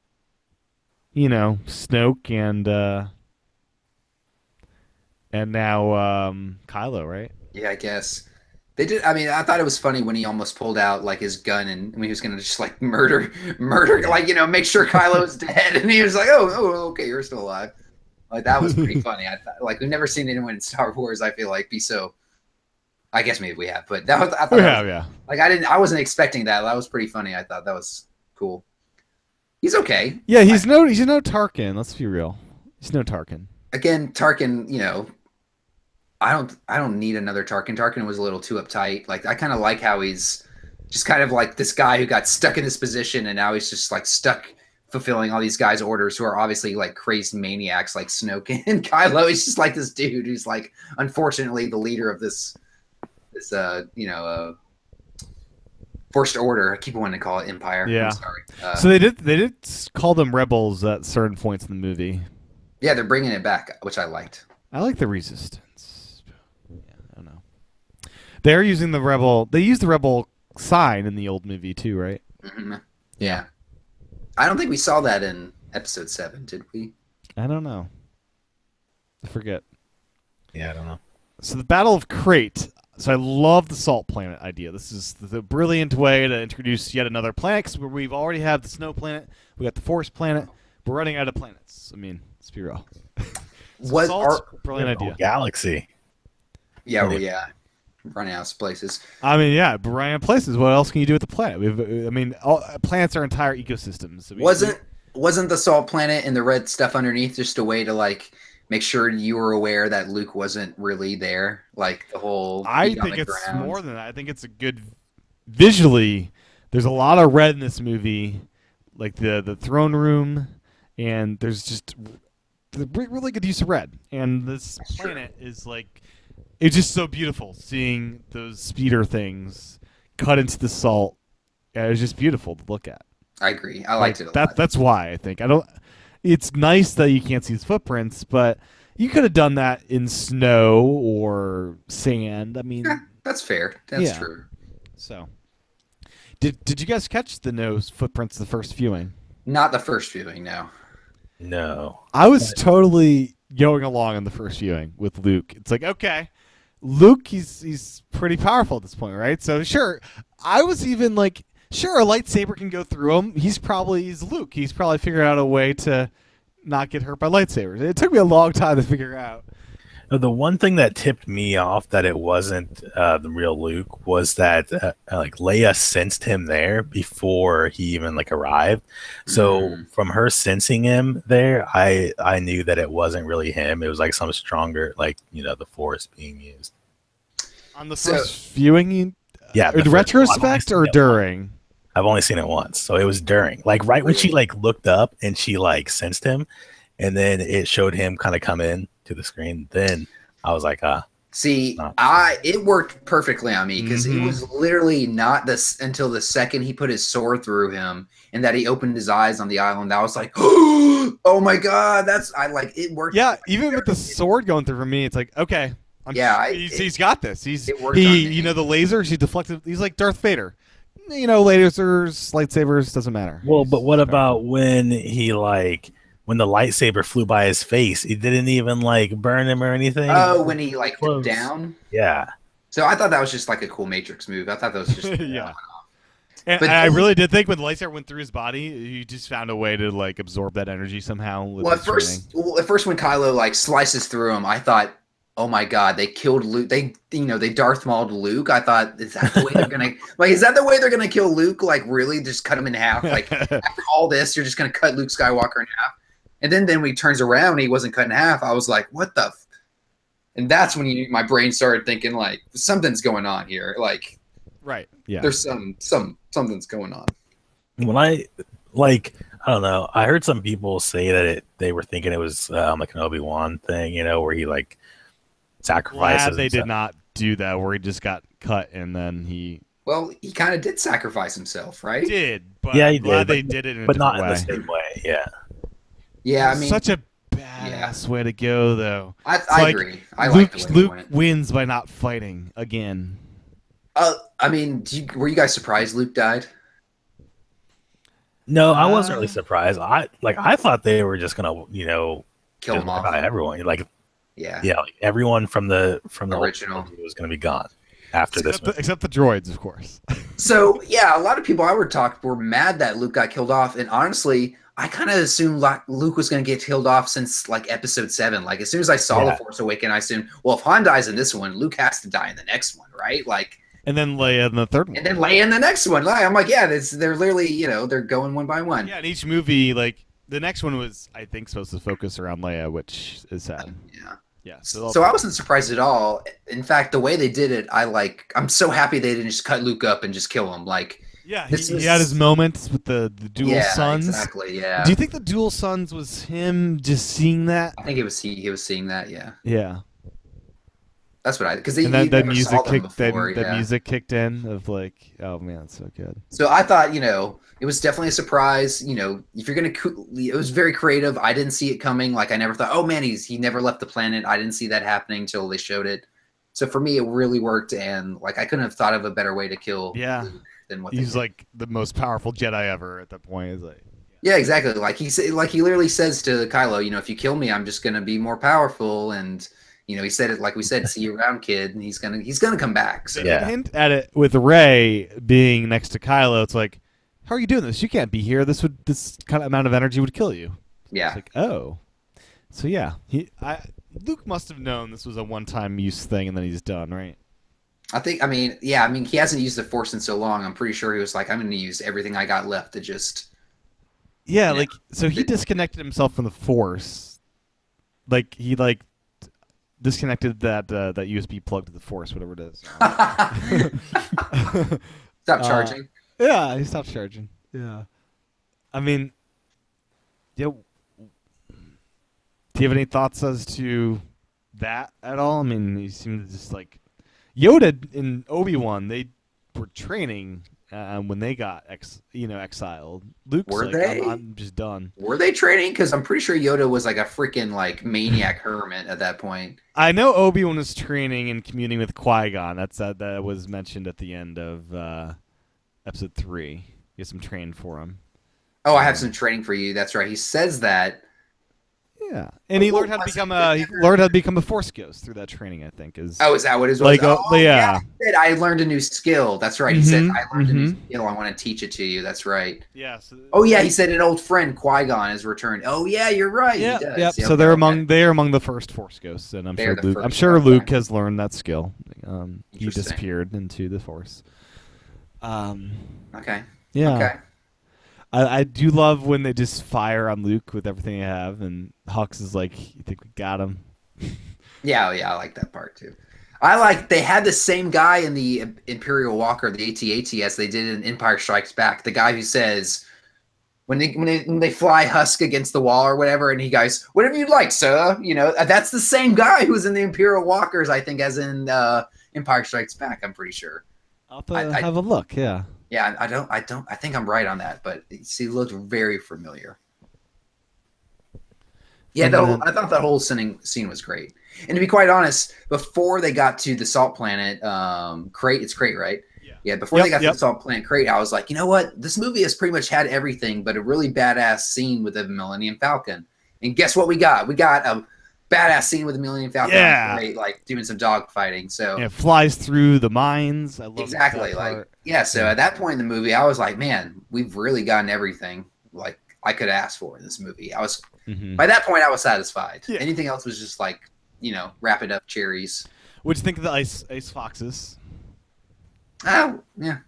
Snoke and now Kylo, right? Yeah, I guess. They did. I mean, I thought it was funny when he almost pulled out like his gun and when he was gonna just like murder, like make sure Kylo's dead, and he was like, "Oh, okay, you're still alive." Like that was pretty funny. I thought, like we've never seen anyone in Star Wars. I feel like be so. I guess maybe we have, but that was. I thought yeah. Like I wasn't expecting that. That was pretty funny. I thought that was cool. He's okay. Yeah, he's no Tarkin. Let's be real. He's no Tarkin. Again, Tarkin. I don't need another Tarkin. Tarkin was a little too uptight. Like I kind of like how he's just kind of like this guy who got stuck in this position and now he's just like stuck fulfilling all these guys' orders who are obviously like crazed maniacs like Snoke and Kylo. He's just like this dude who's like unfortunately the leader of this First Order. I keep wanting to call it Empire. Yeah. I'm sorry. So they did call them rebels at certain points in the movie. Yeah, they're bringing it back, which I liked. I like the Resistance. Yeah, I don't know. They're using the rebel. They used the rebel sign in the old movie too, right? Mm-hmm. Yeah. I don't think we saw that in Episode 7, did we? I don't know. I forget. Yeah, I don't know. So the Battle of Crate. So I love the salt planet idea. This is the brilliant way to introduce yet another planet. Cause we've already have the snow planet. We got the forest planet. We're running out of planets. I mean, let's be real. Brilliant idea. Galaxy. Yeah, well, yeah. Running out of places. I mean, yeah, but running out of places. What else can you do with the planet? Planets are entire ecosystems. So wasn't the salt planet and the red stuff underneath just a way to like make sure you were aware that Luke wasn't really there? Like the whole. I think it's more than that. I think it's a good visually. There's a lot of red in this movie, like the throne room, and there's just really good use of red. And this planet is like. It's just so beautiful seeing those speeder things cut into the salt. Yeah, it's just beautiful to look at. I agree. I liked it a lot. That's why I think it's nice that you can't see his footprints, but you could have done that in snow or sand. I mean, yeah, that's fair. That's true. So, did you guys catch the nose footprints the first viewing? Not the first viewing, no. No. I was totally going along in the first viewing with Luke. It's like, okay. Luke, he's pretty powerful at this point, right? So sure, I was even like, sure, a lightsaber can go through him. He's Luke. He's probably figured out a way to not get hurt by lightsabers. It took me a long time to figure out. The one thing that tipped me off that it wasn't the real Luke was that like Leia sensed him there before he even like arrived. So from her sensing him there, I knew that it wasn't really him. It was like some stronger, like the Force being used. On the first viewing, yeah, in retrospect or during. I've only seen it once, so it was during. Like right when she like looked up and she like sensed him, and then it showed him kind of come in to the screen. Then I was like, see, it worked perfectly on me because it was literally not this until the second he put his sword through him and that he opened his eyes on the island. I was like, oh my god, it worked. Yeah, even with the sword going through for me, it's like, okay, he's got this. The lasers he deflected. He's like Darth Vader. Lasers, lightsabers, doesn't matter. Well, but what about when he when the lightsaber flew by his face, it didn't even like burn him or anything? Oh, when he like dipped down? Yeah. So I thought that was just like a cool Matrix move. I thought that was just yeah. And I really did think when the lightsaber went through his body, he just found a way to like absorb that energy somehow. Well, at first when Kylo like slices through him, I thought, oh my god, they killed Luke. They Darth Mauled Luke. I thought, is that the way they're gonna is that the way they're gonna kill Luke? Like really, just cut him in half? Like after all this, you're just gonna cut Luke Skywalker in half? And then when he turns around, and he wasn't cut in half. I was like, what the? And that's when my brain started thinking like something's going on here. Like, right? Yeah. There's something's going on. When I I don't know. I heard some people say that they were thinking it was like an Obi-Wan thing, where he like Glad sacrifices they did himself. not do that, where he just got cut and then he Well, he kind of did sacrifice himself, right? did, but Yeah, I'm he glad did, they did it in a but different not in the way. same way. Yeah. Yeah, I It's mean, such a badass way to go, though. It's I like agree. I like the way he Luke went. wins by not fighting again. I mean, were you guys surprised Luke died? No, I wasn't really surprised. I thought they were just gonna, Kill just him wipe off. out everyone. Like, Yeah. yeah, like everyone from the old Original. trilogy was gonna be gone after this Except movie. except the droids, of course. So yeah, a lot of people I would talk were mad that Luke got killed off, and honestly, I kind of assumed Luke was going to get killed off since like Episode 7. Like as soon as I saw The Yeah. Force Awakens, I assumed, well, if Han dies in this one, Luke has to die in the next one, right? Like, And then Leia in the third one. and then Leia in the next one. Like, I'm like, yeah, they're literally, they're going one by one. Yeah, in each movie, like the next one was, I think, supposed to focus around Leia, which is sad. Yeah. Yeah. So I wasn't surprised at all. In fact, the way they did it, I'm so happy they didn't just cut Luke up and just kill him. Like, yeah, this he was- had his moments with the dual yeah, sons. exactly. Yeah. Do you think the dual sons was him just seeing that? I think it was he was seeing that. Yeah. Yeah. That's what because And then that never music saw them kicked. before, That yeah. music kicked in of like, oh man, it's so good. So I thought, it was definitely a surprise. If you're it was very creative. I didn't see it coming. Like I never thought, oh man, he never left the planet. I didn't see that happening until they showed it. So for me, it really worked, and like I couldn't have thought of a better way to kill Yeah. Luke than what they He's did. like the most powerful Jedi ever at that point. He's like, Yeah, exactly. Like he literally says to Kylo, if you kill me, I'm just gonna be more powerful, and he said it like we said, see you around, kid, and he's gonna come back. So they Yeah. hint at it with Rey being next to Kylo. It's like, how are you doing this? You can't be here. This kind of amount of energy would kill you. yeah, It's like, oh, so yeah, Luke must have known this was a one-time use thing, and then he's done, right? I mean, he hasn't used the Force in so long. I'm pretty sure he was like, I'm gonna use everything I got left to just. Yeah, Yeah. like so he disconnected himself from the Force, like he disconnected that USB plug to the Force, whatever it is. Stop charging. Yeah, he stopped charging. Yeah, I mean, yeah. Do you have any thoughts as to that at all? I mean, you seem to just like Yoda and Obi-Wan. They were training when they got exiled. Luke's Were like, they? I'm just done. Were they training? Because I'm pretty sure Yoda was like a freaking like maniac hermit at that point. I know Obi-Wan was training and communing with Qui-Gon. That was mentioned at the end of Episode 3. Get some training for him. Oh, I have some training for you. That's right. He says that. Yeah, and he Well, learned how to was become it he never- learned how to become a Force ghost through that training. I think is. Oh, is that what it was? Like, yeah. He said, I learned a new skill. That's right. He said, Mhm, I learned a new mhm. skill. I want to teach it to you. That's right. Yeah. So, Oh yeah, he said an old friend Qui-Gon has returned. Oh yeah, you're right. Yeah. He does. Yep. Yep, So they're okay. among the first Force ghosts, and I'm They're sure the Luke. I'm first, sure okay. Luke has learned that skill. He Interesting. disappeared into the Force. Okay. Yeah. Okay. I do love when they just fire on Luke with everything they have, and Hux is like, "You think we got him?" Yeah, I like that part too. I like they had the same guy in the Imperial Walker, the AT-AT, as they did in Empire Strikes Back. The guy who says when they fly Husk against the wall or whatever, and he goes, "Whatever you'd like, sir." That's the same guy who was in the Imperial Walkers, I think, as in Empire Strikes Back. I'm pretty sure. I'll have a look. Yeah. Yeah, I think I'm right on that, but he looked very familiar. Yeah, And then- I thought that whole scene was great. And to be quite honest, before they got to the salt planet, Crate, it's Crate, right? Yeah, before they got to the salt planet Crate, I was like, you know what? This movie has pretty much had everything, but a really badass scene with the Millennium Falcon. And guess what we got? We got a badass scene with the Millennium Falcon, Yeah. right? Like doing some dog fighting. So And it flies through the mines. I love exactly, that like part. yeah. So at that point in the movie, I was like, man, we've really gotten everything like I could ask for in this movie. Mhm. By that point, I was satisfied. Yeah. Anything else was just like, wrap it up, cherries. What'd you think of the ice foxes? Oh, yeah.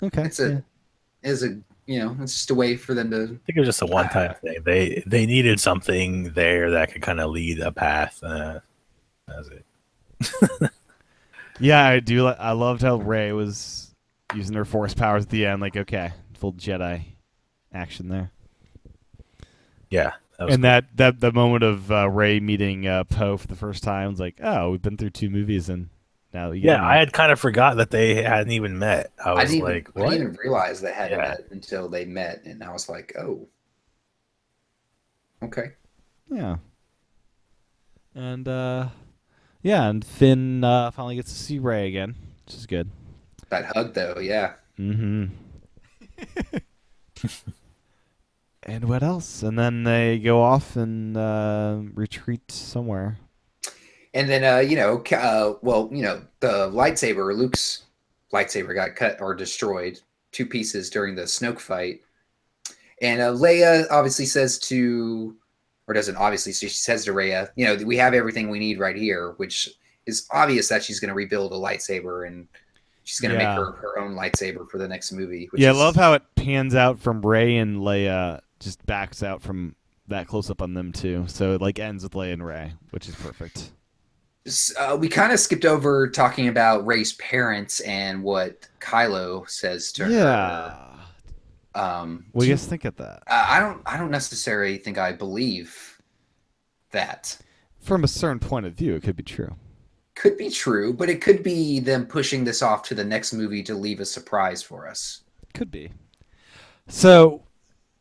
Okay. It's it's just a way for them to. I think it was just a one-time thing. They needed something there that could kind of lead a path. That's it. Yeah, I do. I loved how Rey was using her Force powers at the end. Like, okay, full Jedi action there. Yeah, that was And cool. that the moment of Ray meeting Poe for the first time was like, oh, we've been through 2 movies and now we get to Yeah, I meet. had kind of forgot that they hadn't even met. I was like, I didn't what? even realize they hadn't Yeah. met until they met, and I was like, oh, okay. Yeah. And yeah, and Finn finally gets to see Ray again, which is good. That hug though, yeah. Mm-hmm. And what else? And then they go off and retreat somewhere. And then well, the lightsaber, Luke's lightsaber got cut or destroyed 2 pieces during the Snoke fight. And Leia obviously says to, or doesn't obviously, she says to Rhea, we have everything we need right here, which is obvious that she's going to rebuild a lightsaber and she's going to make Yeah. her own lightsaber for the next movie. Which Yeah, I is, love how it pans out from Ray and Leia, just backs out from that close up on them too. So it like ends with Leia and Ray, which is perfect. we kind of skipped over talking about Rey's parents and what Kylo says to her. Yeah. What do you guys think of that? I don't necessarily think I believe that. From a certain point of view, it could be true. Could be true, but it could be them pushing this off to the next movie to leave a surprise for us. Could be. So,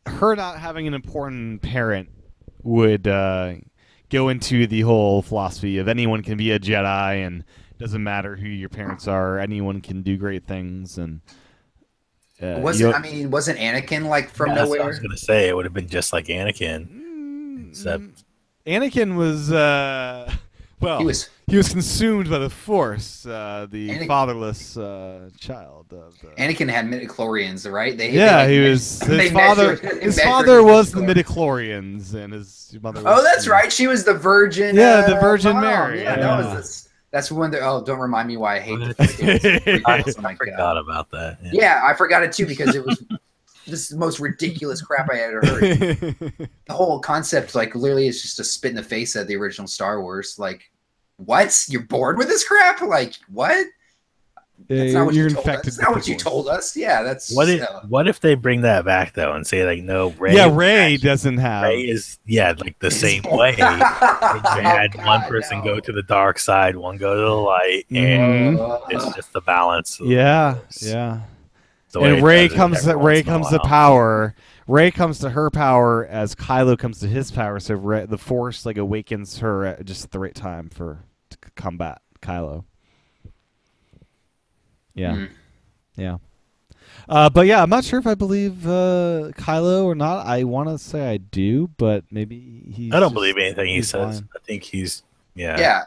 her not having an important parent would go into the whole philosophy of anyone can be a Jedi and it doesn't matter who your parents are, anyone can do great things. And wasn't Anakin like from That's what nowhere? I was gonna say. It would have been just like Anakin, except Anakin was well, he was consumed by the Force, the fatherless child. Anakin had midichlorians, right? He was his father. His father was the midichlorians, and his mother. Oh, that's right. She was the Virgin. Yeah, the Virgin Mary. Yeah, that was this. That's when they're. Oh, don't remind me why I hate the I forgot about that. Yeah, I forgot it too because it was. This is the most ridiculous crap I had ever heard. The whole concept, like, literally is just a spit in the face at the original Star Wars. Like, what? You're bored with this crap? Like, what? That's not what you told us. That's not what you told us. Yeah, that's. What if they bring that back though and say like, no, Rey? Yeah, Rey doesn't have. Rey is like the same way. They had one person go to the dark side, one go to the light, and it's just the balance. Yeah. And Rey comes to power. Rey comes to her power as Kylo comes to his power. So the Force like awakens her at just at the right time to combat Kylo. Yeah, yeah. But yeah, I'm not sure if I believe Kylo or not. I want to say I do, but maybe he's. I don't believe anything he says. I think he's Yeah.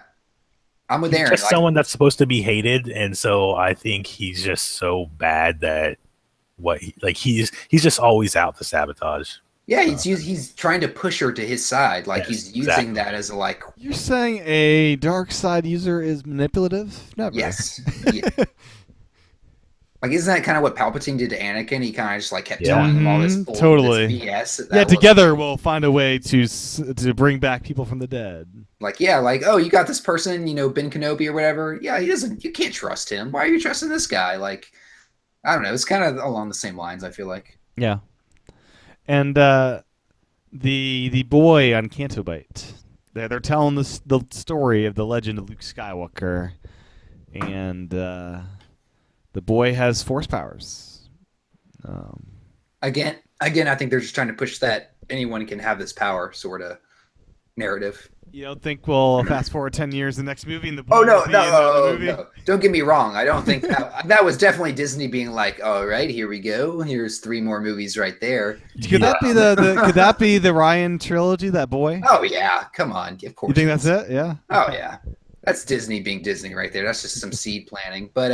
I'm with Aaron. Just someone that's supposed to be hated, and so I think he's just so bad that he's just always out to sabotage. Yeah, he's trying to push her to his side. Like he's using that as a like. You're saying a dark side user is manipulative? Never. Yes. Yeah. Like, isn't that kind of what Palpatine did to Anakin? He kind of just like kept telling him all this this BS. Yeah, together we'll find a way to bring back people from the dead. Like, oh, you got this person, Ben Kenobi or whatever. Yeah, you can't trust him. Why are you trusting this guy? Like, I don't know. It's kind of along the same lines, I feel like. Yeah. And the boy on Canto Bight, they're telling the story of the legend of Luke Skywalker, and the boy has Force powers. Again, I think they're just trying to push that anyone can have this power sort of narrative. You don't think we'll fast forward 10 years the next movie and the boy Oh no, movie? No! Don't get me wrong. I don't think that was definitely Disney being like, "All right, here we go. Here's 3 more movies right there." Could that be could that be the Ryan trilogy? That boy? Oh yeah, come on, of course. You think that's it? Yeah. Oh yeah. That's Disney being Disney right there. That's just some seed planting. But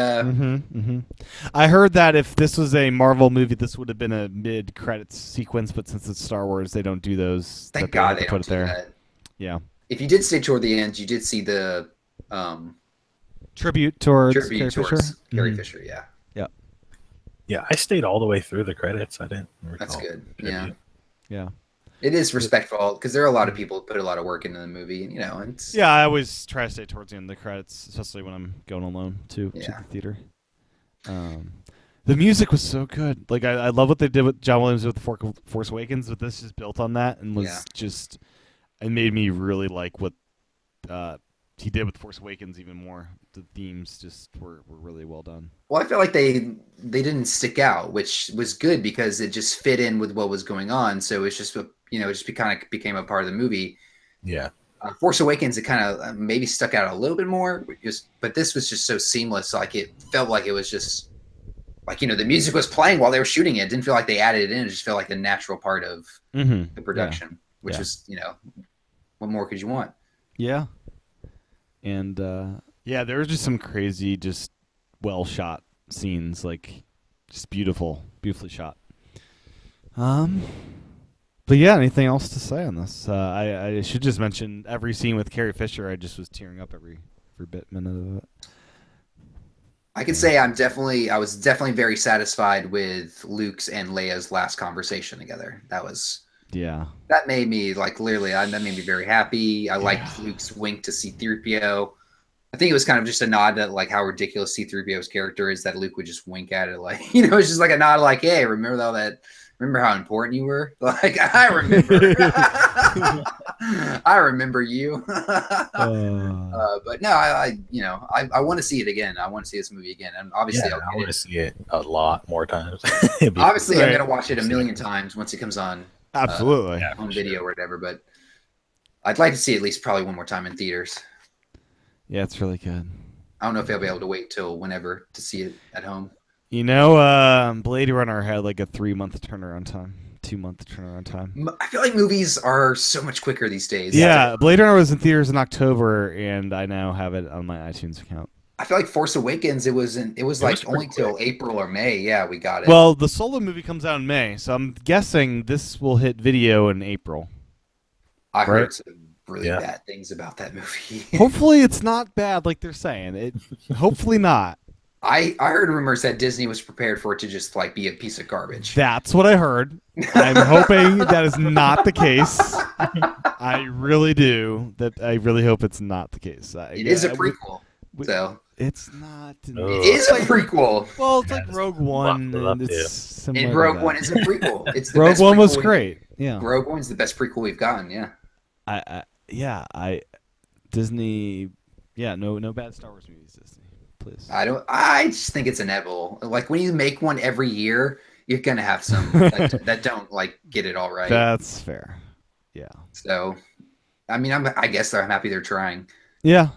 I heard that if this was a Marvel movie, this would have been a mid-credits sequence. But since it's Star Wars, they don't do those. Thank God they don't do that. Yeah. If you did stay toward the end, you did see the tribute towards Carrie Fisher. Carrie Fisher, yeah. Yeah. Yeah, I stayed all the way through the credits. I didn't recall. That's good. Tribute. Yeah. It is respectful because there are a lot of people who put a lot of work into the movie, and it's yeah. I always try to stay towards the end of the credits, especially when I'm going alone to the theater. The music was so good. Like I love what they did with John Williams with the Force Awakens, but this just built on that and Yeah. was just it made me really like what he did with Force Awakens even more. The themes just were really well done. Well, I felt like they didn't stick out, which was good because it just fit in with what was going on. So it's just it just kind of became a part of the movie. Yeah. Force Awakens, it kind of maybe stuck out a little bit more, but this was just so seamless. Like it felt like it was just like the music was playing while they were shooting it. It didn't feel like they added it in. It just felt like a natural part of the production, which was what more could you want? Yeah. And yeah, there were just some crazy, just well shot scenes, like just beautifully shot. But yeah, anything else to say on this? I should just mention every scene with Carrie Fisher. I just was tearing up every minute of it. I could say I was definitely very satisfied with Luke's and Leia's last conversation together. That made me that made me very happy. I liked Luke's wink to C-3PO. I think it was kind of just a nod to like how ridiculous C-3PO's character is, that Luke would just wink at it, like it's just like a nod, like, hey, remember how important you were? Like, I remember. I remember you. But no, I want to see it again. I want to see this movie again, and obviously, I want to see it a lot more times. Obviously, I'm gonna watch it a million times once it comes on. Absolutely, on video or whatever. But I'd like to see it at least probably one more time in theaters. Yeah, it's really good. I don't know if I'll be able to wait till whenever to see it at home. Blade Runner had like a 3-month turnaround time, 2-month turnaround time. I feel like movies are so much quicker these days. Yeah, Blade Runner was in theaters in October, and I now have it on my iTunes account. I feel like Force Awakens, it was like only till April or May. Yeah, we got it. Well, the Solo movie comes out in May, so I'm guessing this will hit video in April. I heard some really bad things about that movie. Hopefully it's not bad like they're saying. Hopefully not. I heard rumors that Disney was prepared for it to just like be a piece of garbage. That's what I heard. I'm hoping that is not the case. I really do. I really hope it's not the case. It is a prequel. So it's not. It is a prequel. Well, it's like Rogue One. And Rogue One is a prequel. It's the Rogue best One was great. Yeah. Rogue One's the best prequel we've gotten. Yeah. Disney. Yeah. No bad Star Wars movies, Disney. Please. I just think it's inevitable. Like when you make one every year, you're gonna have some that don't like get it all right. That's fair. Yeah. So, I mean, I guess I'm happy they're trying. Yeah.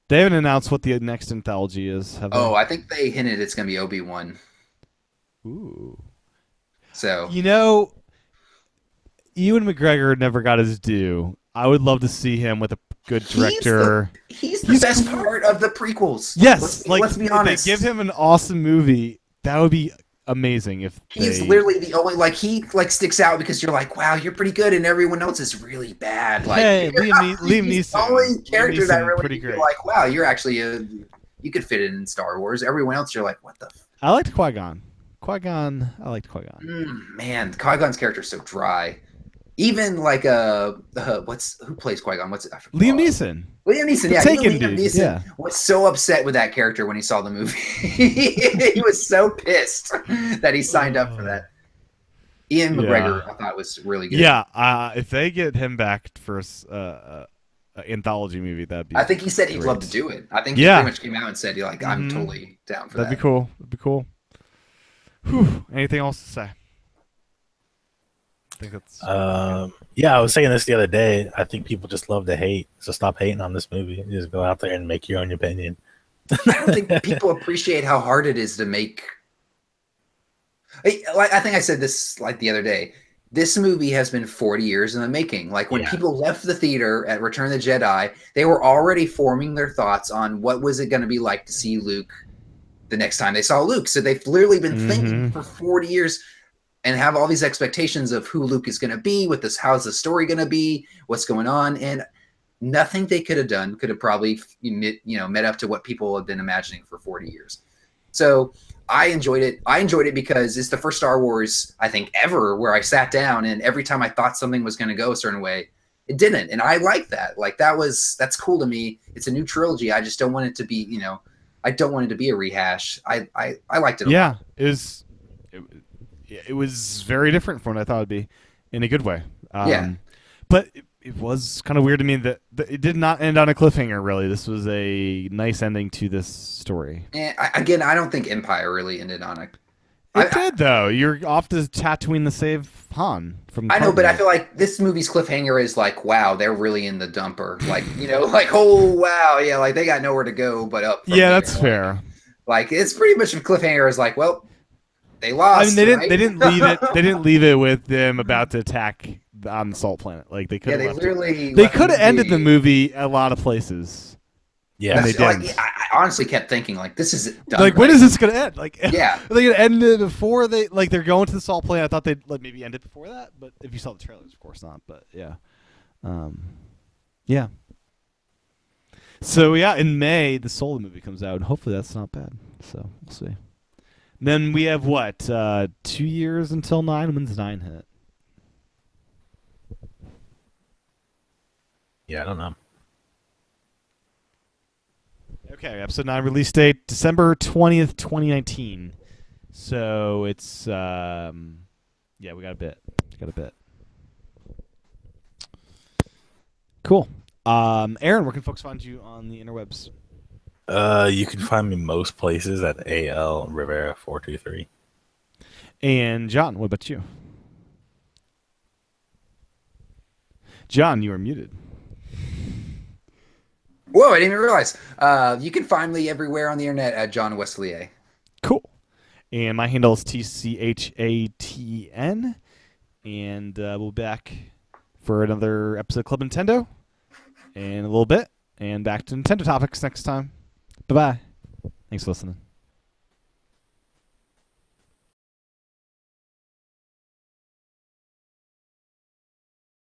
They haven't announced what the next anthology is, have they? Oh, I think they hinted it's going to be Obi-Wan. Ooh. So. Ewan McGregor never got his due. I would love to see him with a good director. He's the best part of the prequels. Yes. Let's be honest. If they give him an awesome movie, that would be amazing. He's literally the only he sticks out because you're like, wow, you're pretty good, and everyone else is really bad. Like, hey, Liam Neeson, the only character that really pretty great. Like, wow, you're actually you could fit it in Star Wars. Everyone else, you're like, what the? I liked Qui-Gon. I liked Qui-Gon. Man, Qui-Gon's character is so dry. Even like who plays Qui-Gon? Liam Neeson. Liam Neeson, yeah. Liam Neeson was so upset with that character when he saw the movie. He was so pissed that he signed up for that. Ian McGregor, I thought, was really good. Yeah, if they get him back for an anthology movie, that'd be. I think he said he'd love to do it. I think he pretty much came out and said, I'm totally down for that. That'd be cool. Whew. Anything else to say? I think that's. I was saying this the other day. I think people just love to hate, so stop hating on this movie. You just go out there and make your own opinion. I don't think people appreciate how hard it is to make. I think I said this the other day. This movie has been 40 years in the making. Like when people left the theater at Return of the Jedi, they were already forming their thoughts on what was it going to be like to see Luke the next time they saw Luke. So they've literally been thinking for 40 years and have all these expectations of who Luke is going to be, how's the story going to be, what's going on. And nothing they could have done could have probably, met up to what people have been imagining for 40 years. So I enjoyed it. I enjoyed it because it's the first Star Wars, I think, ever where I sat down and every time I thought something was going to go a certain way, it didn't. And I like that. Like that's cool to me. It's a new trilogy. I just don't want it to be, I don't want it to be a rehash. I liked it a Yeah, lot. it was very different from what I thought it'd be, in a good way. Yeah. But it was kind of weird to me that it did not end on a cliffhanger. Really, this was a nice ending to this story. And again, I don't think Empire really ended on a. It did though. You're off to Tatooine to save Han from. I know, but I Carbonite. feel like this movie's cliffhanger is like, wow, they're really in the dumper. Like, like, oh wow, yeah, like they got nowhere to go but up. From Yeah, here. that's fair. Like, it's pretty much a cliffhanger is like, well, they lost. I mean, they didn't. right? They didn't leave it. They didn't leave it with them about to attack on the Salt Planet. Like they could. Yeah, they have literally. They could have ended the movie a lot of places. Yeah, and they Like, didn't. I honestly kept thinking, like, this is done. Like, when right. is this gonna end? Like, Yeah. are they gonna end it before they they're going to the Salt Planet? I thought they'd like maybe end it before that, but if you saw the trailers, of course not. But yeah, yeah. So yeah, in May the Solo movie comes out, and hopefully that's not bad. So we'll see. Then we have what 2 years until 9. When's 9 hit? Yeah, I don't know. Okay, episode 9 release date December 20th, 2019. So it's yeah, we got a bit. Cool. Aaron, where can folks find you on the interwebs? You can find me most places at AL Rivera 423. And John, what about you? John, you are muted. Whoa, I didn't even realize. You can find me everywhere on the internet at John Westlier. Cool. And my handle is TCHATN. And we'll be back for another episode of Club Nintendo in a little bit. And back to Nintendo topics next time. Bye-bye. Thanks for listening.